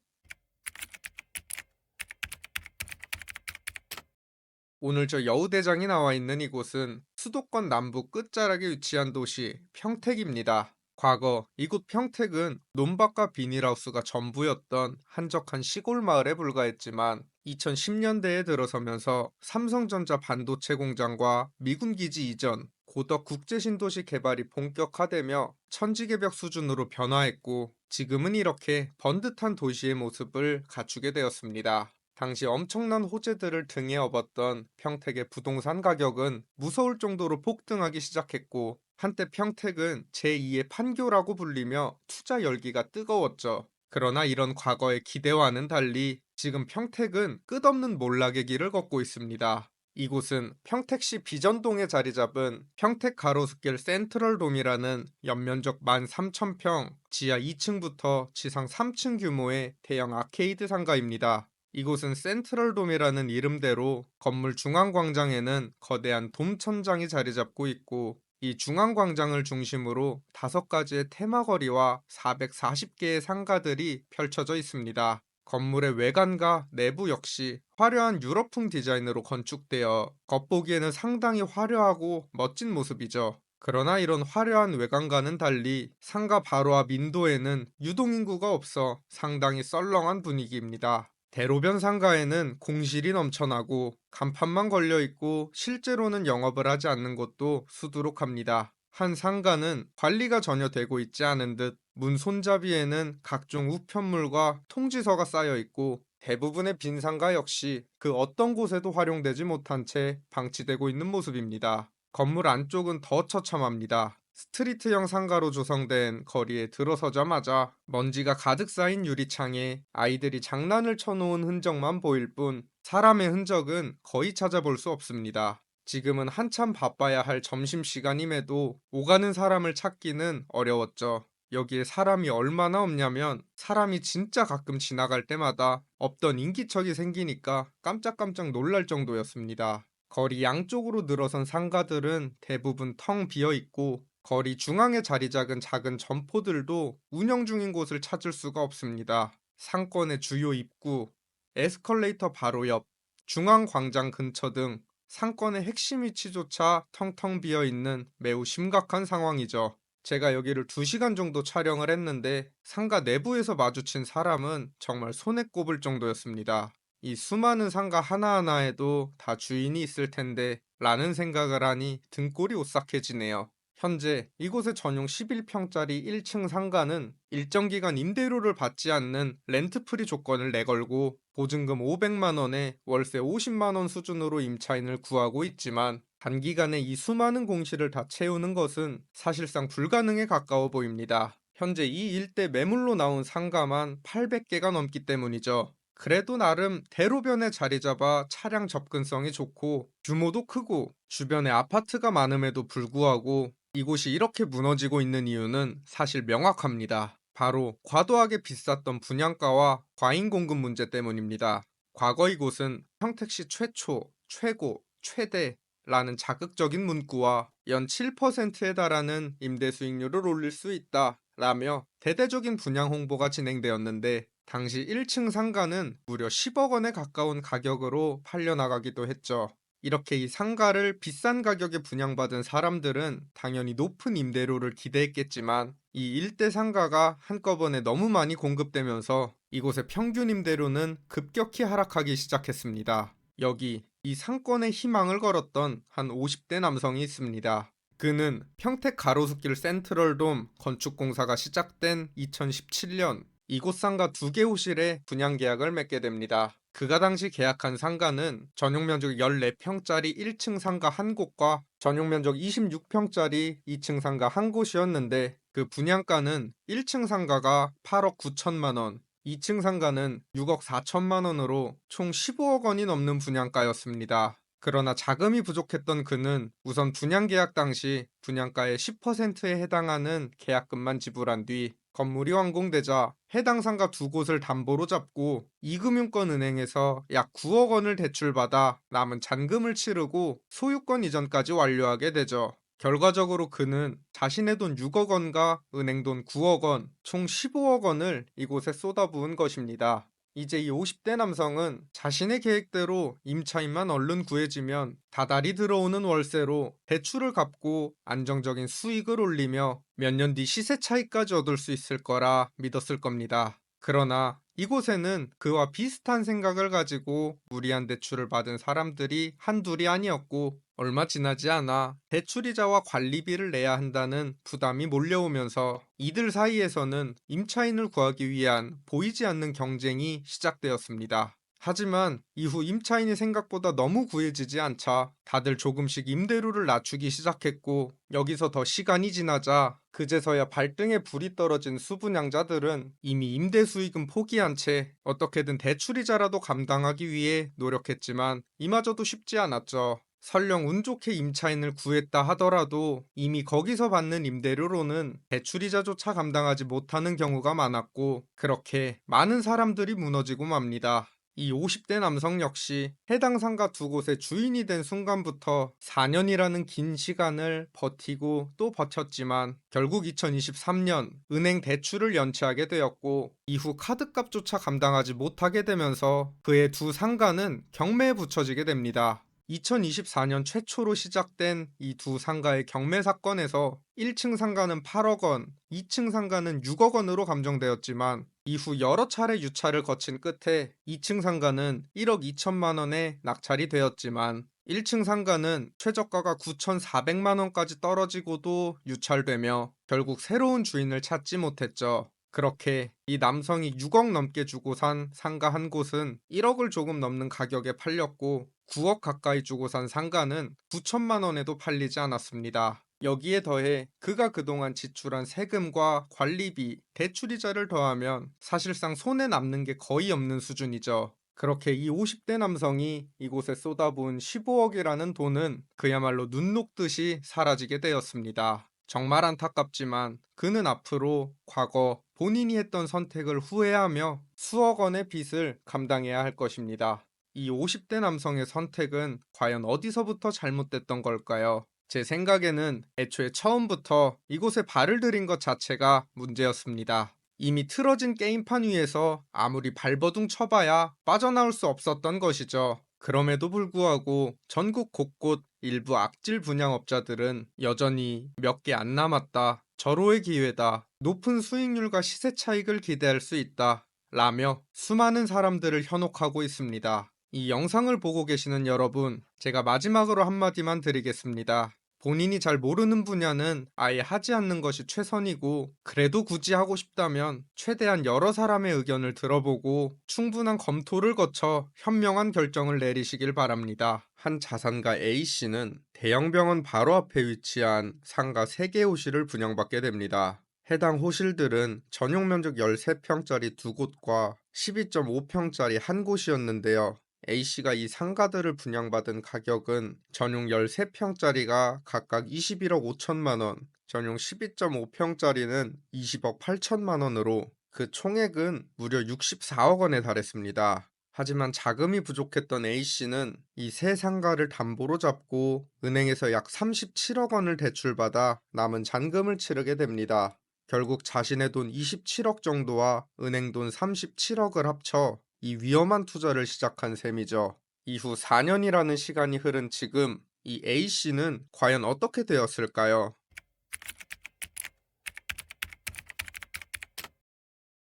오늘 저 여우대장이 나와 있는 이곳은 수도권 남부 끝자락에 위치한 도시 평택입니다. 과거 이곳 평택은 논밭과 비닐하우스가 전부였던 한적한 시골 마을에 불과했지만 2010년대에 들어서면서 삼성전자 반도체 공장과 미군 기지 이전, 고덕 국제신도시 개발이 본격화되며 천지개벽 수준으로 변화했고 지금은 이렇게 번듯한 도시의 모습을 갖추게 되었습니다. 당시 엄청난 호재들을 등에 업었던 평택의 부동산 가격은 무서울 정도로 폭등하기 시작했고 한때 평택은 제2의 판교라고 불리며 투자 열기가 뜨거웠죠. 그러나 이런 과거의 기대와는 달리 지금 평택은 끝없는 몰락의 길을 걷고 있습니다. 이곳은 평택시 비전동에 자리 잡은 평택 가로수길 센트럴돔이라는 연면적 13,000평, 지하 2층부터 지상 3층 규모의 대형 아케이드 상가입니다. 이곳은 센트럴돔이라는 이름대로 건물 중앙광장에는 거대한 돔 천장이 자리 잡고 있고 이 중앙광장을 중심으로 5가지의 테마거리와 440개의 상가들이 펼쳐져 있습니다. 건물의 외관과 내부 역시 화려한 유럽풍 디자인으로 건축되어 겉보기에는 상당히 화려하고 멋진 모습이죠. 그러나 이런 화려한 외관과는 달리 상가 바로 앞 인도에는 유동인구가 없어 상당히 썰렁한 분위기입니다. 대로변 상가에는 공실이 넘쳐나고 간판만 걸려 있고 실제로는 영업을 하지 않는 곳도 수두룩합니다. 한 상가는 관리가 전혀 되고 있지 않은 듯 문 손잡이에는 각종 우편물과 통지서가 쌓여 있고 대부분의 빈 상가 역시 그 어떤 곳에도 활용되지 못한 채 방치되고 있는 모습입니다. 건물 안쪽은 더 처참합니다. 스트리트형 상가로 조성된 거리에 들어서자마자 먼지가 가득 쌓인 유리창에 아이들이 장난을 쳐놓은 흔적만 보일 뿐 사람의 흔적은 거의 찾아볼 수 없습니다. 지금은 한참 바빠야 할 점심시간임에도 오가는 사람을 찾기는 어려웠죠. 여기에 사람이 얼마나 없냐면 사람이 진짜 가끔 지나갈 때마다 없던 인기척이 생기니까 깜짝깜짝 놀랄 정도였습니다. 거리 양쪽으로 늘어선 상가들은 대부분 텅 비어 있고 거리 중앙에 자리 잡은 작은 점포들도 운영 중인 곳을 찾을 수가 없습니다. 상권의 주요 입구, 에스컬레이터 바로 옆, 중앙광장 근처 등 상권의 핵심 위치조차 텅텅 비어 있는 매우 심각한 상황이죠. 제가 여기를 2시간 정도 촬영을 했는데 상가 내부에서 마주친 사람은 정말 손에 꼽을 정도였습니다. 이 수많은 상가 하나하나에도 다 주인이 있을 텐데 라는 생각을 하니 등골이 오싹해지네요. 현재 이곳의 전용 11평짜리 1층 상가는 일정 기간 임대료를 받지 않는 렌트프리 조건을 내걸고 보증금 500만 원에 월세 50만 원 수준으로 임차인을 구하고 있지만 단기간에 이 수많은 공실을 다 채우는 것은 사실상 불가능에 가까워 보입니다. 현재 이 일대 매물로 나온 상가만 800개가 넘기 때문이죠. 그래도 나름 대로변에 자리 잡아 차량 접근성이 좋고 규모도 크고 주변에 아파트가 많음에도 불구하고 이곳이 이렇게 무너지고 있는 이유는 사실 명확합니다. 바로 과도하게 비쌌던 분양가와 과잉 공급 문제 때문입니다. 과거 이곳은 평택시 최초, 최고, 최대라는 자극적인 문구와 연 7%에 달하는 임대 수익률을 올릴 수 있다라며 대대적인 분양 홍보가 진행되었는데 당시 1층 상가는 무려 10억 원에 가까운 가격으로 팔려나가기도 했죠. 이렇게 이 상가를 비싼 가격에 분양받은 사람들은 당연히 높은 임대료를 기대했겠지만 이 일대 상가가 한꺼번에 너무 많이 공급되면서 이곳의 평균 임대료는 급격히 하락하기 시작했습니다. 여기 이 상권에 희망을 걸었던 한 50대 남성이 있습니다. 그는 평택 가로수길 센트럴돔 건축공사가 시작된 2017년 이곳 상가 2개 호실에 분양 계약을 맺게 됩니다. 그가 당시 계약한 상가는 전용 면적 14평짜리 1층 상가 한 곳과 전용 면적 26평짜리 2층 상가 한 곳이었는데 그 분양가는 1층 상가가 8억 9천만 원, 2층 상가는 6억 4천만 원으로 총 15억 원이 넘는 분양가였습니다. 그러나 자금이 부족했던 그는 우선 분양계약 당시 분양가의 10%에 해당하는 계약금만 지불한 뒤 건물이 완공되자 해당 상가 두 곳을 담보로 잡고 이금융권은행에서 약 9억 원을 대출받아 남은 잔금을 치르고 소유권 이전까지 완료하게 되죠. 결과적으로 그는 자신의 돈 6억 원과 은행 돈 9억 원, 총 15억 원을 이곳에 쏟아부은 것입니다. 이제 이 50대 남성은 자신의 계획대로 임차인만 얼른 구해지면 다달이 들어오는 월세로 대출을 갚고 안정적인 수익을 올리며 몇 년 뒤 시세 차익까지 얻을 수 있을 거라 믿었을 겁니다. 그러나 이곳에는 그와 비슷한 생각을 가지고 무리한 대출을 받은 사람들이 한둘이 아니었고 얼마 지나지 않아 대출이자와 관리비를 내야 한다는 부담이 몰려오면서 이들 사이에서는 임차인을 구하기 위한 보이지 않는 경쟁이 시작되었습니다. 하지만 이후 임차인이 생각보다 너무 구해지지 않자 다들 조금씩 임대료를 낮추기 시작했고 여기서 더 시간이 지나자 그제서야 발등에 불이 떨어진 수분양자들은 이미 임대 수익은 포기한 채 어떻게든 대출이자라도 감당하기 위해 노력했지만 이마저도 쉽지 않았죠. 설령 운 좋게 임차인을 구했다 하더라도 이미 거기서 받는 임대료로는 대출이자조차 감당하지 못하는 경우가 많았고 그렇게 많은 사람들이 무너지고 맙니다. 이 50대 남성 역시 해당 상가 두 곳의 주인이 된 순간부터 4년이라는 긴 시간을 버티고 또 버텼지만 결국 2023년 은행 대출을 연체하게 되었고 이후 카드값조차 감당하지 못하게 되면서 그의 두 상가는 경매에 붙여지게 됩니다. 2024년 최초로 시작된 이 두 상가의 경매 사건에서 1층 상가는 8억 원, 2층 상가는 6억 원으로 감정되었지만 이후 여러 차례 유찰을 거친 끝에 2층 상가는 1억 2천만 원에 낙찰이 되었지만 1층 상가는 최저가가 9,400만 원까지 떨어지고도 유찰되며 결국 새로운 주인을 찾지 못했죠. 그렇게 이 남성이 6억 넘게 주고 산 상가 한 곳은 1억을 조금 넘는 가격에 팔렸고 9억 가까이 주고 산 상가는 9천만 원에도 팔리지 않았습니다. 여기에 더해 그가 그동안 지출한 세금과 관리비, 대출이자를 더하면 사실상 손에 남는 게 거의 없는 수준이죠. 그렇게 이 50대 남성이 이곳에 쏟아부은 15억이라는 돈은 그야말로 눈 녹듯이 사라지게 되었습니다. 정말 안타깝지만 그는 앞으로 과거 본인이 했던 선택을 후회하며 수억 원의 빚을 감당해야 할 것입니다. 이 50대 남성의 선택은 과연 어디서부터 잘못됐던 걸까요? 제 생각에는 애초에 처음부터 이곳에 발을 들인 것 자체가 문제였습니다. 이미 틀어진 게임판 위에서 아무리 발버둥 쳐봐야 빠져나올 수 없었던 것이죠. 그럼에도 불구하고 전국 곳곳 일부 악질 분양업자들은 여전히 몇 개 안 남았다, 절호의 기회다, 높은 수익률과 시세 차익을 기대할 수 있다 라며 수많은 사람들을 현혹하고 있습니다. 이 영상을 보고 계시는 여러분, 제가 마지막으로 한마디만 드리겠습니다. 본인이 잘 모르는 분야는 아예 하지 않는 것이 최선이고 그래도 굳이 하고 싶다면 최대한 여러 사람의 의견을 들어보고 충분한 검토를 거쳐 현명한 결정을 내리시길 바랍니다. 한 자산가 A씨는 대형 병원 바로 앞에 위치한 상가 3개 호실을 분양받게 됩니다. 해당 호실들은 전용 면적 13평짜리 두 곳과 12.5평짜리 한 곳이었는데요. A씨가 이 상가들을 분양받은 가격은 전용 13평짜리가 각각 21억 5천만 원, 전용 12.5평짜리는 20억 8천만 원으로 그 총액은 무려 64억 원에 달했습니다. 하지만 자금이 부족했던 A씨는 이 세 상가를 담보로 잡고 은행에서 약 37억 원을 대출받아 남은 잔금을 치르게 됩니다. 결국 자신의 돈 27억 정도와 은행 돈 37억을 합쳐 이 위험한 투자를 시작한 셈이죠. 이후 4년이라는 시간이 흐른 지금 이 A씨는 과연 어떻게 되었을까요?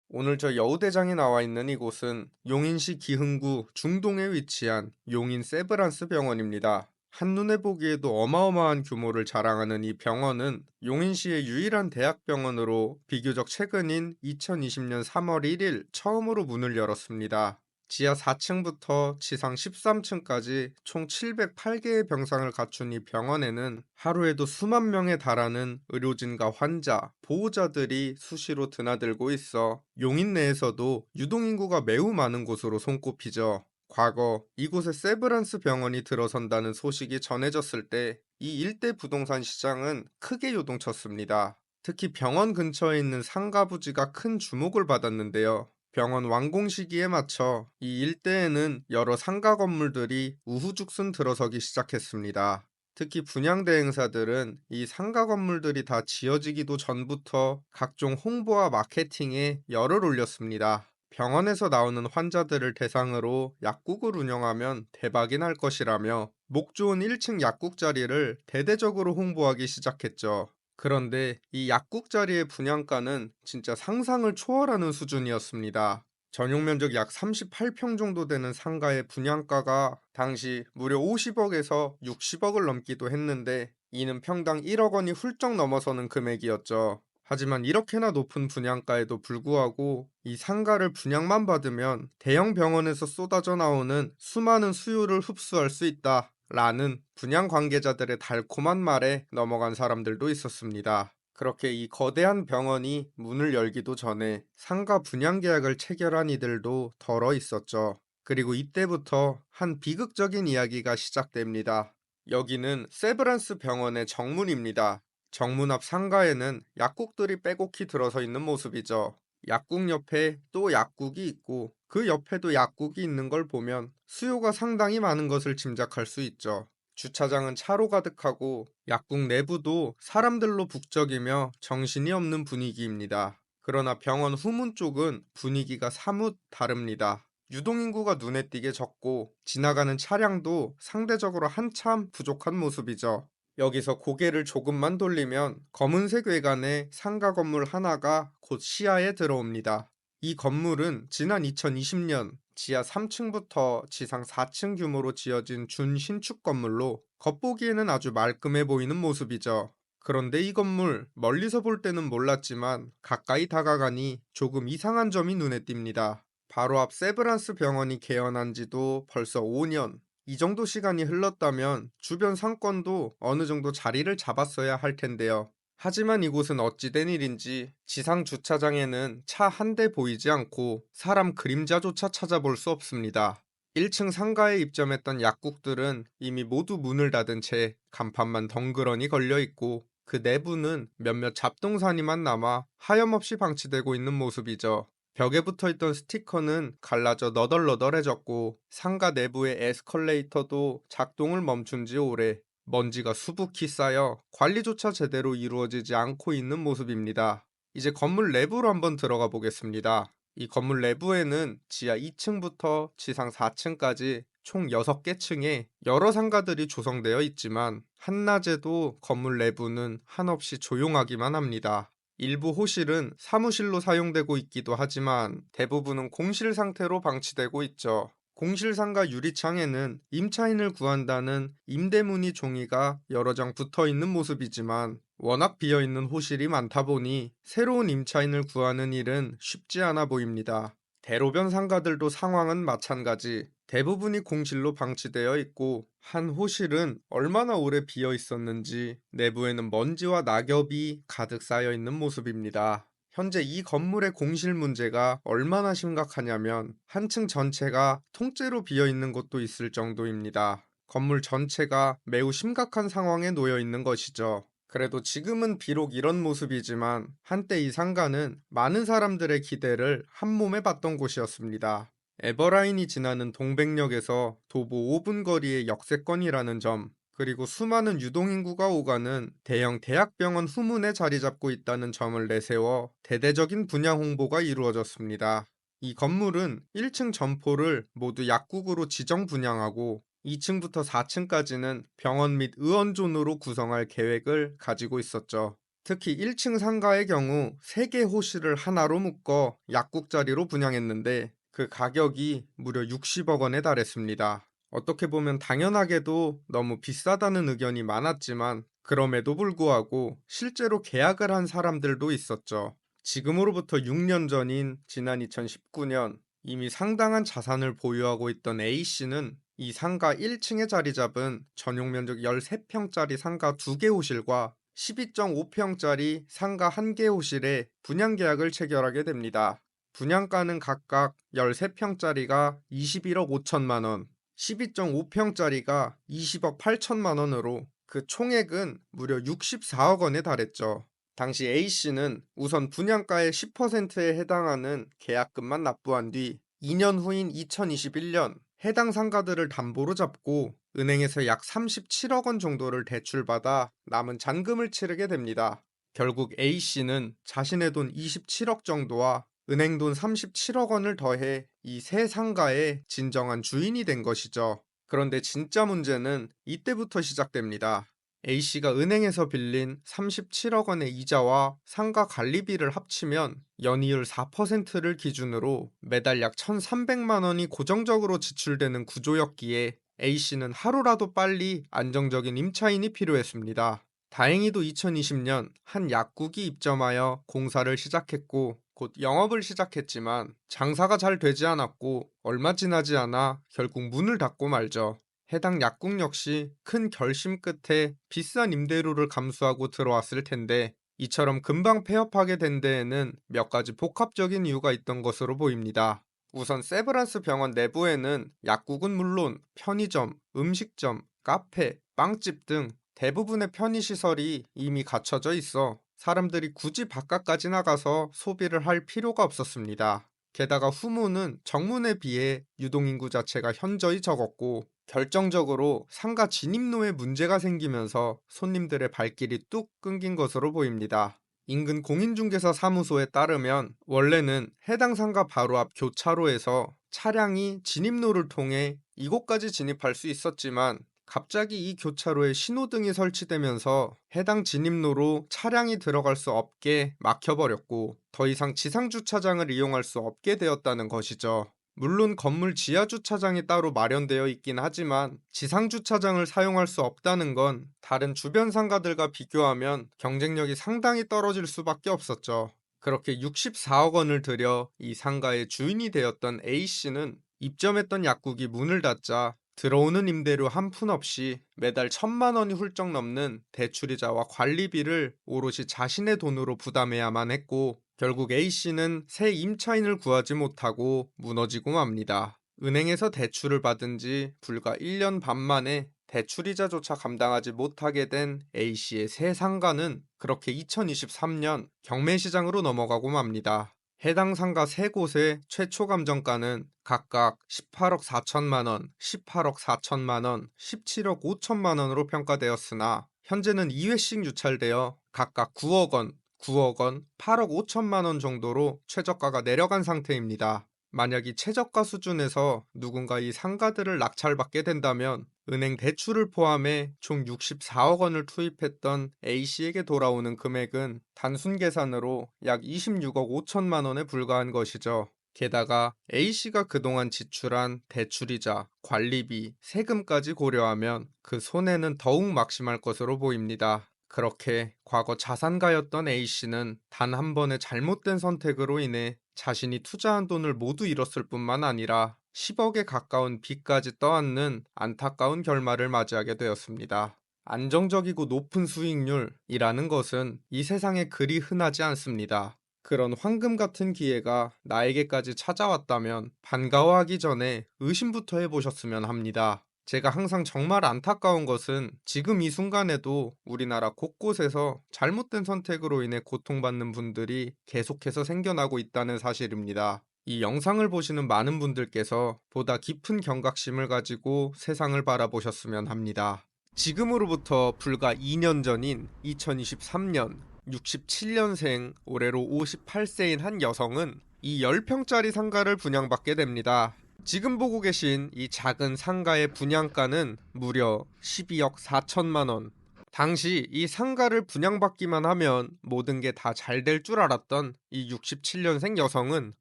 오늘 저 여우대장이 나와 있는 이곳은 용인시 기흥구 중동에 위치한 용인 세브란스 병원입니다. 한눈에 보기에도 어마어마한 규모를 자랑하는 이 병원은 용인시의 유일한 대학병원으로 비교적 최근인 2020년 3월 1일 처음으로 문을 열었습니다. 지하 4층부터 지상 13층까지 총 708개의 병상을 갖춘 이 병원에는 하루에도 수만 명에 달하는 의료진과 환자, 보호자들이 수시로 드나들고 있어 용인 내에서도 유동인구가 매우 많은 곳으로 손꼽히죠. 과거 이곳에 세브란스 병원이 들어선다는 소식이 전해졌을 때 이 일대 부동산 시장은 크게 요동쳤습니다. 특히 병원 근처에 있는 상가 부지가 큰 주목을 받았는데요. 병원 완공 시기에 맞춰 이 일대에는 여러 상가 건물들이 우후죽순 들어서기 시작했습니다. 특히 분양대 행사들은 이 상가 건물들이 다 지어지기도 전부터 각종 홍보와 마케팅에 열을 올렸습니다. 병원에서 나오는 환자들을 대상으로 약국을 운영하면 대박이 날 것이라며 목 좋은 1층 약국 자리를 대대적으로 홍보하기 시작했죠. 그런데 이 약국 자리의 분양가는 진짜 상상을 초월하는 수준이었습니다. 전용 면적 약 38평 정도 되는 상가의 분양가가 당시 무려 50억에서 60억을 넘기도 했는데 이는 평당 1억 원이 훌쩍 넘어서는 금액이었죠. 하지만 이렇게나 높은 분양가에도 불구하고 이 상가를 분양만 받으면 대형 병원에서 쏟아져 나오는 수많은 수요를 흡수할 수 있다. 라는 분양 관계자들의 달콤한 말에 넘어간 사람들도 있었습니다. 그렇게 이 거대한 병원이 문을 열기도 전에 상가 분양 계약을 체결한 이들도 덜어 있었죠. 그리고 이때부터 한 비극적인 이야기가 시작됩니다. 여기는 세브란스 병원의 정문입니다. 정문 앞 상가에는 약국들이 빼곡히 들어서 있는 모습이죠. 약국 옆에 또 약국이 있고 그 옆에도 약국이 있는 걸 보면 수요가 상당히 많은 것을 짐작할 수 있죠. 주차장은 차로 가득하고 약국 내부도 사람들로 북적이며 정신이 없는 분위기입니다. 그러나 병원 후문 쪽은 분위기가 사뭇 다릅니다. 유동인구가 눈에 띄게 적고 지나가는 차량도 상대적으로 한참 부족한 모습이죠. 여기서 고개를 조금만 돌리면 검은색 외관의 상가 건물 하나가 곧 시야에 들어옵니다. 이 건물은 지난 2020년 지하 3층부터 지상 4층 규모로 지어진 준신축 건물로 겉보기에는 아주 말끔해 보이는 모습이죠. 그런데 이 건물 멀리서 볼 때는 몰랐지만 가까이 다가가니 조금 이상한 점이 눈에 띕니다. 바로 앞 세브란스 병원이 개원한 지도 벌써 5년. 이 정도 시간이 흘렀다면 주변 상권도 어느 정도 자리를 잡았어야 할 텐데요. 하지만 이곳은 어찌된 일인지 지상 주차장에는 차 한 대 보이지 않고 사람 그림자조차 찾아볼 수 없습니다. 1층 상가에 입점했던 약국들은 이미 모두 문을 닫은 채 간판만 덩그러니 걸려 있고 그 내부는 몇몇 잡동사니만 남아 하염없이 방치되고 있는 모습이죠. 벽에 붙어 있던 스티커는 갈라져 너덜너덜해졌고 상가 내부의 에스컬레이터도 작동을 멈춘 지 오래 먼지가 수북히 쌓여 관리조차 제대로 이루어지지 않고 있는 모습입니다. 이제 건물 내부로 한번 들어가 보겠습니다. 이 건물 내부에는 지하 2층부터 지상 4층까지 총 6개 층에 여러 상가들이 조성되어 있지만 한낮에도 건물 내부는 한없이 조용하기만 합니다. 일부 호실은 사무실로 사용되고 있기도 하지만 대부분은 공실 상태로 방치되고 있죠. 공실 상가 유리창에는 임차인을 구한다는 임대문의 종이가 여러 장 붙어 있는 모습이지만 워낙 비어 있는 호실이 많다 보니 새로운 임차인을 구하는 일은 쉽지 않아 보입니다. 대로변 상가들도 상황은 마찬가지. 대부분이 공실로 방치되어 있고 한 호실은 얼마나 오래 비어 있었는지 내부에는 먼지와 낙엽이 가득 쌓여 있는 모습입니다. 현재 이 건물의 공실 문제가 얼마나 심각하냐면 한 층 전체가 통째로 비어 있는 곳도 있을 정도입니다. 건물 전체가 매우 심각한 상황에 놓여 있는 것이죠. 그래도 지금은 비록 이런 모습이지만 한때 이 상가는 많은 사람들의 기대를 한몸에 받던 곳이었습니다. 에버라인이 지나는 동백역에서 도보 5분 거리의 역세권이라는 점, 그리고 수많은 유동인구가 오가는 대형 대학병원 후문에 자리 잡고 있다는 점을 내세워 대대적인 분양 홍보가 이루어졌습니다. 이 건물은 1층 점포를 모두 약국으로 지정 분양하고 2층부터 4층까지는 병원 및 의원존으로 구성할 계획을 가지고 있었죠. 특히 1층 상가의 경우 3개 호실을 하나로 묶어 약국 자리로 분양했는데 그 가격이 무려 60억 원에 달했습니다. 어떻게 보면 당연하게도 너무 비싸다는 의견이 많았지만 그럼에도 불구하고 실제로 계약을 한 사람들도 있었죠. 지금으로부터 6년 전인 지난 2019년 이미 상당한 자산을 보유하고 있던 A씨는 이 상가 1층에 자리 잡은 전용 면적 13평짜리 상가 2개 호실과 12.5평짜리 상가 1개 호실에 분양 계약을 체결하게 됩니다. 분양가는 각각 13평짜리가 21억 5천만 원, 12.5평짜리가 20억 8천만 원으로 그 총액은 무려 64억 원에 달했죠. 당시 A씨는 우선 분양가의 10%에 해당하는 계약금만 납부한 뒤 2년 후인 2021년 해당 상가들을 담보로 잡고 은행에서 약 37억 원 정도를 대출받아 남은 잔금을 치르게 됩니다. 결국 A씨는 자신의 돈 27억 정도와 은행 돈 37억 원을 더해 이 세 상가의 진정한 주인이 된 것이죠. 그런데 진짜 문제는 이때부터 시작됩니다. A씨가 은행에서 빌린 37억 원의 이자와 상가 관리비를 합치면 연이율 4%를 기준으로 매달 약 1,300만 원이 고정적으로 지출되는 구조였기에 A씨는 하루라도 빨리 안정적인 임차인이 필요했습니다. 다행히도 2020년 한 약국이 입점하여 공사를 시작했고 곧 영업을 시작했지만 장사가 잘 되지 않았고 얼마 지나지 않아 결국 문을 닫고 말죠. 해당 약국 역시 큰 결심 끝에 비싼 임대료를 감수하고 들어왔을 텐데 이처럼 금방 폐업하게 된 데에는 몇 가지 복합적인 이유가 있던 것으로 보입니다. 우선 세브란스 병원 내부에는 약국은 물론 편의점, 음식점, 카페, 빵집 등 대부분의 편의시설이 이미 갖춰져 있어 사람들이 굳이 바깥까지 나가서 소비를 할 필요가 없었습니다. 게다가 후문은 정문에 비해 유동인구 자체가 현저히 적었고 결정적으로 상가 진입로에 문제가 생기면서 손님들의 발길이 뚝 끊긴 것으로 보입니다. 인근 공인중개사 사무소에 따르면 원래는 해당 상가 바로 앞 교차로에서 차량이 진입로를 통해 이곳까지 진입할 수 있었지만 갑자기 이 교차로에 신호등이 설치되면서 해당 진입로로 차량이 들어갈 수 없게 막혀버렸고 더 이상 지상주차장을 이용할 수 없게 되었다는 것이죠. 물론 건물 지하주차장이 따로 마련되어 있긴 하지만 지상주차장을 사용할 수 없다는 건 다른 주변 상가들과 비교하면 경쟁력이 상당히 떨어질 수밖에 없었죠. 그렇게 64억 원을 들여 이 상가의 주인이 되었던 A씨는 입점했던 약국이 문을 닫자 들어오는 임대료 한 푼 없이 매달 1,000만 원이 훌쩍 넘는 대출이자와 관리비를 오롯이 자신의 돈으로 부담해야만 했고 결국 A씨는 새 임차인을 구하지 못하고 무너지고 맙니다. 은행에서 대출을 받은 지 불과 1년 반 만에 대출이자조차 감당하지 못하게 된 A씨의 새 상가는 그렇게 2023년 경매시장으로 넘어가고 맙니다. 해당 상가 3곳의 최초 감정가는 각각 18억 4천만 원, 18억 4천만 원, 17억 5천만 원으로 평가되었으나 현재는 2회씩 유찰되어 각각 9억 원, 9억 원, 8억 5천만 원 정도로 최저가가 내려간 상태입니다. 만약 이 최저가 수준에서 누군가 이 상가들을 낙찰받게 된다면 은행 대출을 포함해 총 64억 원을 투입했던 A씨에게 돌아오는 금액은 단순 계산으로 약 26억 5천만 원에 불과한 것이죠. 게다가 A씨가 그동안 지출한 대출이자, 관리비, 세금까지 고려하면 그 손해는 더욱 막심할 것으로 보입니다. 그렇게 과거 자산가였던 A씨는 단 한 번의 잘못된 선택으로 인해 자신이 투자한 돈을 모두 잃었을 뿐만 아니라 10억에 가까운 빚까지 떠안는 안타까운 결말을 맞이하게 되었습니다. 안정적이고 높은 수익률이라는 것은 이 세상에 그리 흔하지 않습니다. 그런 황금 같은 기회가 나에게까지 찾아왔다면 반가워하기 전에 의심부터 해보셨으면 합니다. 제가 항상 정말 안타까운 것은 지금 이 순간에도 우리나라 곳곳에서 잘못된 선택으로 인해 고통받는 분들이 계속해서 생겨나고 있다는 사실입니다. 이 영상을 보시는 많은 분들께서 보다 깊은 경각심을 가지고 세상을 바라보셨으면 합니다. 지금으로부터 불과 2년 전인 2023년 67년생 올해로 58세인 한 여성은 이 10평짜리 상가를 분양받게 됩니다. 지금 보고 계신 이 작은 상가의 분양가는 무려 12억 4천만 원. 당시 이 상가를 분양받기만 하면 모든 게 다 잘 될 줄 알았던 이 67년생 여성은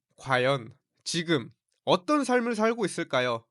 과연 지금 어떤 삶을 살고 있을까요?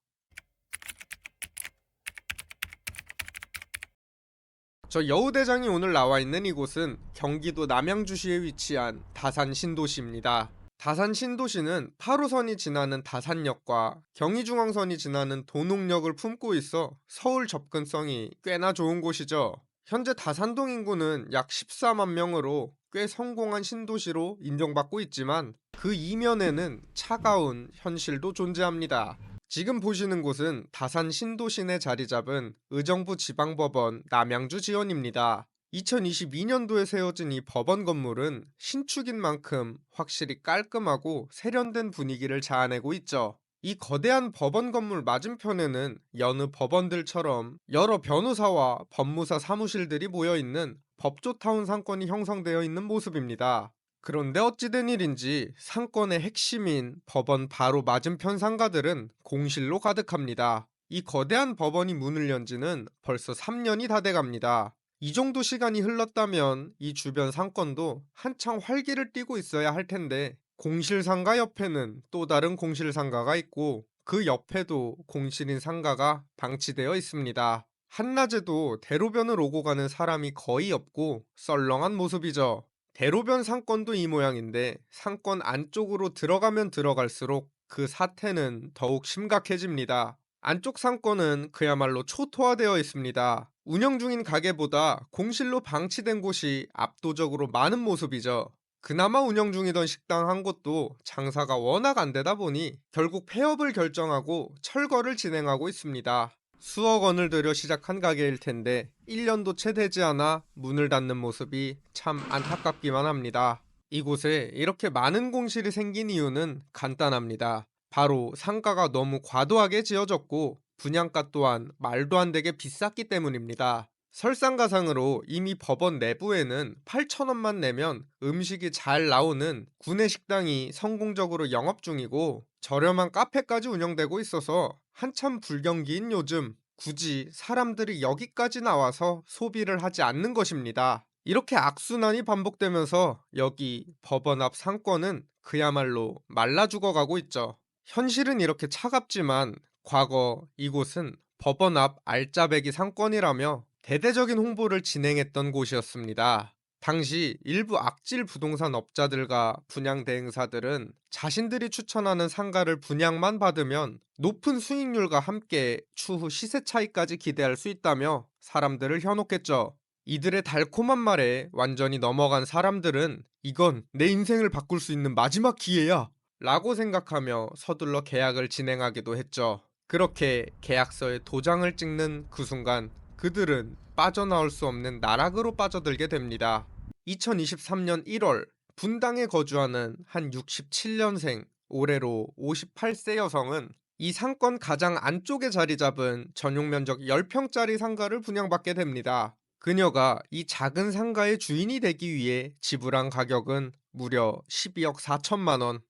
저 여우대장이 오늘 나와 있는 이곳은 경기도 남양주시에 위치한 다산 신도시입니다. 다산 신도시는 8호선이 지나는 다산역과 경의중앙선이 지나는 도농역을 품고 있어 서울 접근성이 꽤나 좋은 곳이죠. 현재 다산동 인구는 약 14만 명으로 꽤 성공한 신도시로 인정받고 있지만 그 이면에는 차가운 현실도 존재합니다. 지금 보시는 곳은 다산 신도시 내 자리 잡은 의정부 지방법원 남양주 지원입니다. 2022년도에 세워진 이 법원 건물은 신축인 만큼 확실히 깔끔하고 세련된 분위기를 자아내고 있죠. 이 거대한 법원 건물 맞은편에는 여느 법원들처럼 여러 변호사와 법무사 사무실들이 모여있는 법조타운 상권이 형성되어 있는 모습입니다. 그런데 어찌된 일인지 상권의 핵심인 법원 바로 맞은편 상가들은 공실로 가득합니다. 이 거대한 법원이 문을 연 지는 벌써 3년이 다 돼갑니다. 이 정도 시간이 흘렀다면 이 주변 상권도 한창 활기를 띠고 있어야 할 텐데 공실상가 옆에는 또 다른 공실상가가 있고 그 옆에도 공실인 상가가 방치되어 있습니다. 한낮에도 대로변을 오고 가는 사람이 거의 없고 썰렁한 모습이죠. 대로변 상권도 이 모양인데 상권 안쪽으로 들어가면 들어갈수록 그 사태는 더욱 심각해집니다. 안쪽 상권은 그야말로 초토화되어 있습니다. 운영 중인 가게보다 공실로 방치된 곳이 압도적으로 많은 모습이죠. 그나마 운영 중이던 식당 한 곳도 장사가 워낙 안 되다 보니 결국 폐업을 결정하고 철거를 진행하고 있습니다. 수억 원을 들여 시작한 가게일 텐데 1년도 채 되지 않아 문을 닫는 모습이 참 안타깝기만 합니다. 이곳에 이렇게 많은 공실이 생긴 이유는 간단합니다. 바로 상가가 너무 과도하게 지어졌고 분양가 또한 말도 안 되게 비쌌기 때문입니다. 설상가상으로 이미 법원 내부에는 8,000원만 내면 음식이 잘 나오는 구내 식당이 성공적으로 영업 중이고 저렴한 카페까지 운영되고 있어서 한참 불경기인 요즘 굳이 사람들이 여기까지 나와서 소비를 하지 않는 것입니다. 이렇게 악순환이 반복되면서 여기 법원 앞 상권은 그야말로 말라 죽어가고 있죠. 현실은 이렇게 차갑지만 과거 이곳은 법원 앞 알짜배기 상권이라며 대대적인 홍보를 진행했던 곳이었습니다. 당시 일부 악질 부동산 업자들과 분양 대행사들은 자신들이 추천하는 상가를 분양만 받으면 높은 수익률과 함께 추후 시세 차익까지 기대할 수 있다며 사람들을 현혹했죠. 이들의 달콤한 말에 완전히 넘어간 사람들은 이건 내 인생을 바꿀 수 있는 마지막 기회야 라고 생각하며 서둘러 계약을 진행하기도 했죠. 그렇게 계약서에 도장을 찍는 그 순간 그들은 빠져나올 수 없는 나락으로 빠져들게 됩니다. 2023년 1월 분당에 거주하는 한 67년생 올해로 58세 여성은 이 상권 가장 안쪽에 자리 잡은 전용 면적 10평짜리 상가를 분양받게 됩니다. 그녀가 이 작은 상가의 주인이 되기 위해 지불한 가격은 무려 12억 4천만 원.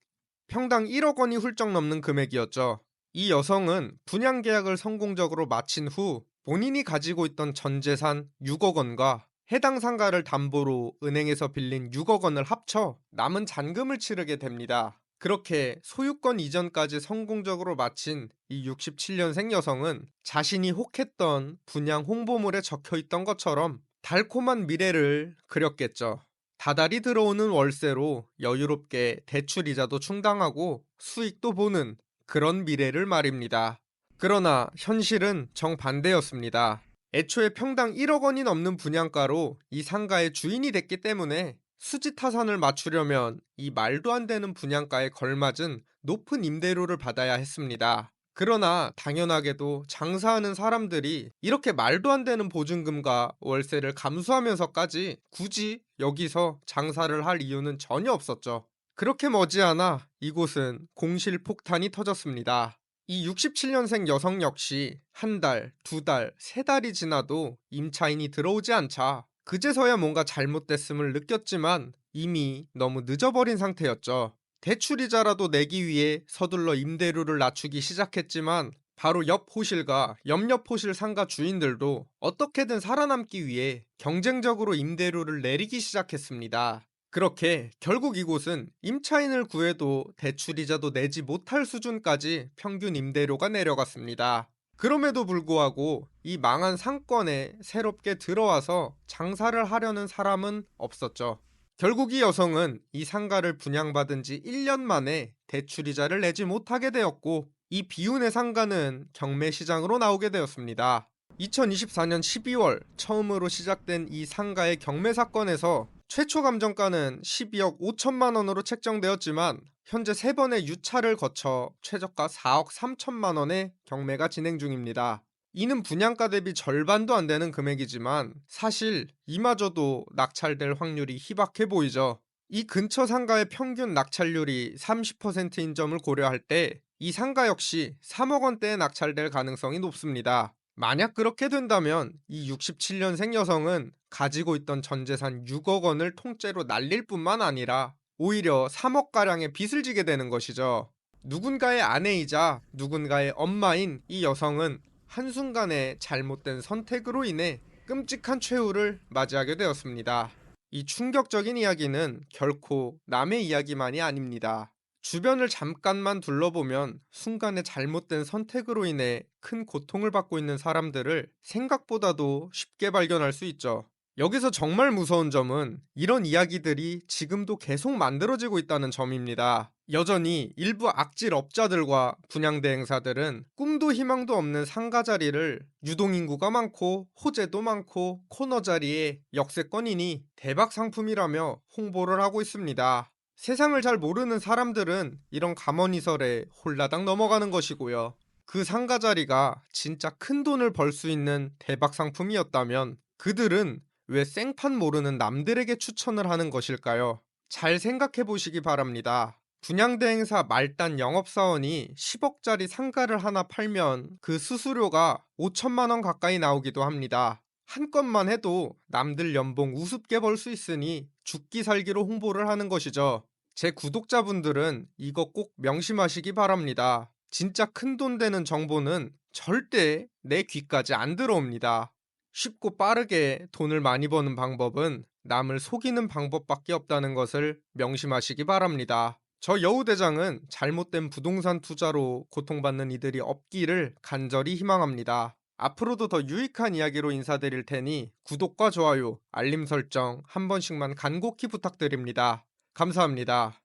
평당 1억 원이 훌쩍 넘는 금액이었죠. 이 여성은 분양 계약을 성공적으로 마친 후 본인이 가지고 있던 전 재산 6억 원과 해당 상가를 담보로 은행에서 빌린 6억 원을 합쳐 남은 잔금을 치르게 됩니다. 그렇게 소유권 이전까지 성공적으로 마친 이 67년생 여성은 자신이 혹했던 분양 홍보물에 적혀 있던 것처럼 달콤한 미래를 그렸겠죠. 다달이 들어오는 월세로 여유롭게 대출 이자도 충당하고 수익도 보는 그런 미래를 말입니다. 그러나 현실은 정반대였습니다. 애초에 평당 1억 원이 넘는 분양가로 이 상가의 주인이 됐기 때문에 수지타산을 맞추려면 이 말도 안 되는 분양가에 걸맞은 높은 임대료를 받아야 했습니다. 그러나 당연하게도 장사하는 사람들이 이렇게 말도 안 되는 보증금과 월세를 감수하면서까지 굳이 여기서 장사를 할 이유는 전혀 없었죠. 그렇게 머지않아 이곳은 공실 폭탄이 터졌습니다. 이 67년생 여성 역시 한 달, 두 달, 세 달이 지나도 임차인이 들어오지 않자 그제서야 뭔가 잘못됐음을 느꼈지만 이미 너무 늦어버린 상태였죠. 대출이자라도 내기 위해 서둘러 임대료를 낮추기 시작했지만 바로 옆 호실과 옆 호실 상가 주인들도 어떻게든 살아남기 위해 경쟁적으로 임대료를 내리기 시작했습니다. 그렇게 결국 이곳은 임차인을 구해도 대출이자도 내지 못할 수준까지 평균 임대료가 내려갔습니다. 그럼에도 불구하고 이 망한 상권에 새롭게 들어와서 장사를 하려는 사람은 없었죠. 결국 이 여성은 이 상가를 분양받은 지 1년 만에 대출이자를 내지 못하게 되었고, 이 비운의 상가는 경매 시장으로 나오게 되었습니다. 2024년 12월 처음으로 시작된 이 상가의 경매 사건에서 최초 감정가는 12억 5천만 원으로 책정되었지만, 현재 3번의 유차를 거쳐 최저가 4억 3천만 원의 경매가 진행 중입니다. 이는 분양가 대비 절반도 안 되는 금액이지만 사실 이마저도 낙찰될 확률이 희박해 보이죠. 이 근처 상가의 평균 낙찰률이 30%인 점을 고려할 때 이 상가 역시 3억 원대에 낙찰될 가능성이 높습니다. 만약 그렇게 된다면 이 67년생 여성은 가지고 있던 전 재산 6억 원을 통째로 날릴 뿐만 아니라 오히려 3억가량의 빚을 지게 되는 것이죠. 누군가의 아내이자 누군가의 엄마인 이 여성은 한순간의 잘못된 선택으로 인해 끔찍한 최후를 맞이하게 되었습니다. 이 충격적인 이야기는 결코 남의 이야기만이 아닙니다. 주변을 잠깐만 둘러보면 순간의 잘못된 선택으로 인해 큰 고통을 받고 있는 사람들을 생각보다도 쉽게 발견할 수 있죠. 여기서 정말 무서운 점은 이런 이야기들이 지금도 계속 만들어지고 있다는 점입니다. 여전히 일부 악질 업자들과 분양대행사들은 꿈도 희망도 없는 상가 자리를 유동인구가 많고 호재도 많고 코너 자리에 역세권이니 대박 상품이라며 홍보를 하고 있습니다. 세상을 잘 모르는 사람들은 이런 감언이설에 홀라당 넘어가는 것이고요. 그 상가 자리가 진짜 큰 돈을 벌 수 있는 대박 상품이었다면 그들은 왜 생판 모르는 남들에게 추천을 하는 것일까요? 잘 생각해 보시기 바랍니다. 분양대행사 말단 영업사원이 10억짜리 상가를 하나 팔면 그 수수료가 5천만 원 가까이 나오기도 합니다. 한 건만 해도 남들 연봉 우습게 벌 수 있으니 죽기 살기로 홍보를 하는 것이죠. 제 구독자분들은 이거 꼭 명심하시기 바랍니다. 진짜 큰돈 되는 정보는 절대 내 귀까지 안 들어옵니다. 쉽고 빠르게 돈을 많이 버는 방법은 남을 속이는 방법밖에 없다는 것을 명심하시기 바랍니다. 저 여우대장은 잘못된 부동산 투자로 고통받는 이들이 없기를 간절히 희망합니다. 앞으로도 더 유익한 이야기로 인사드릴 테니 구독과 좋아요, 알림 설정 한 번씩만 간곡히 부탁드립니다. 감사합니다.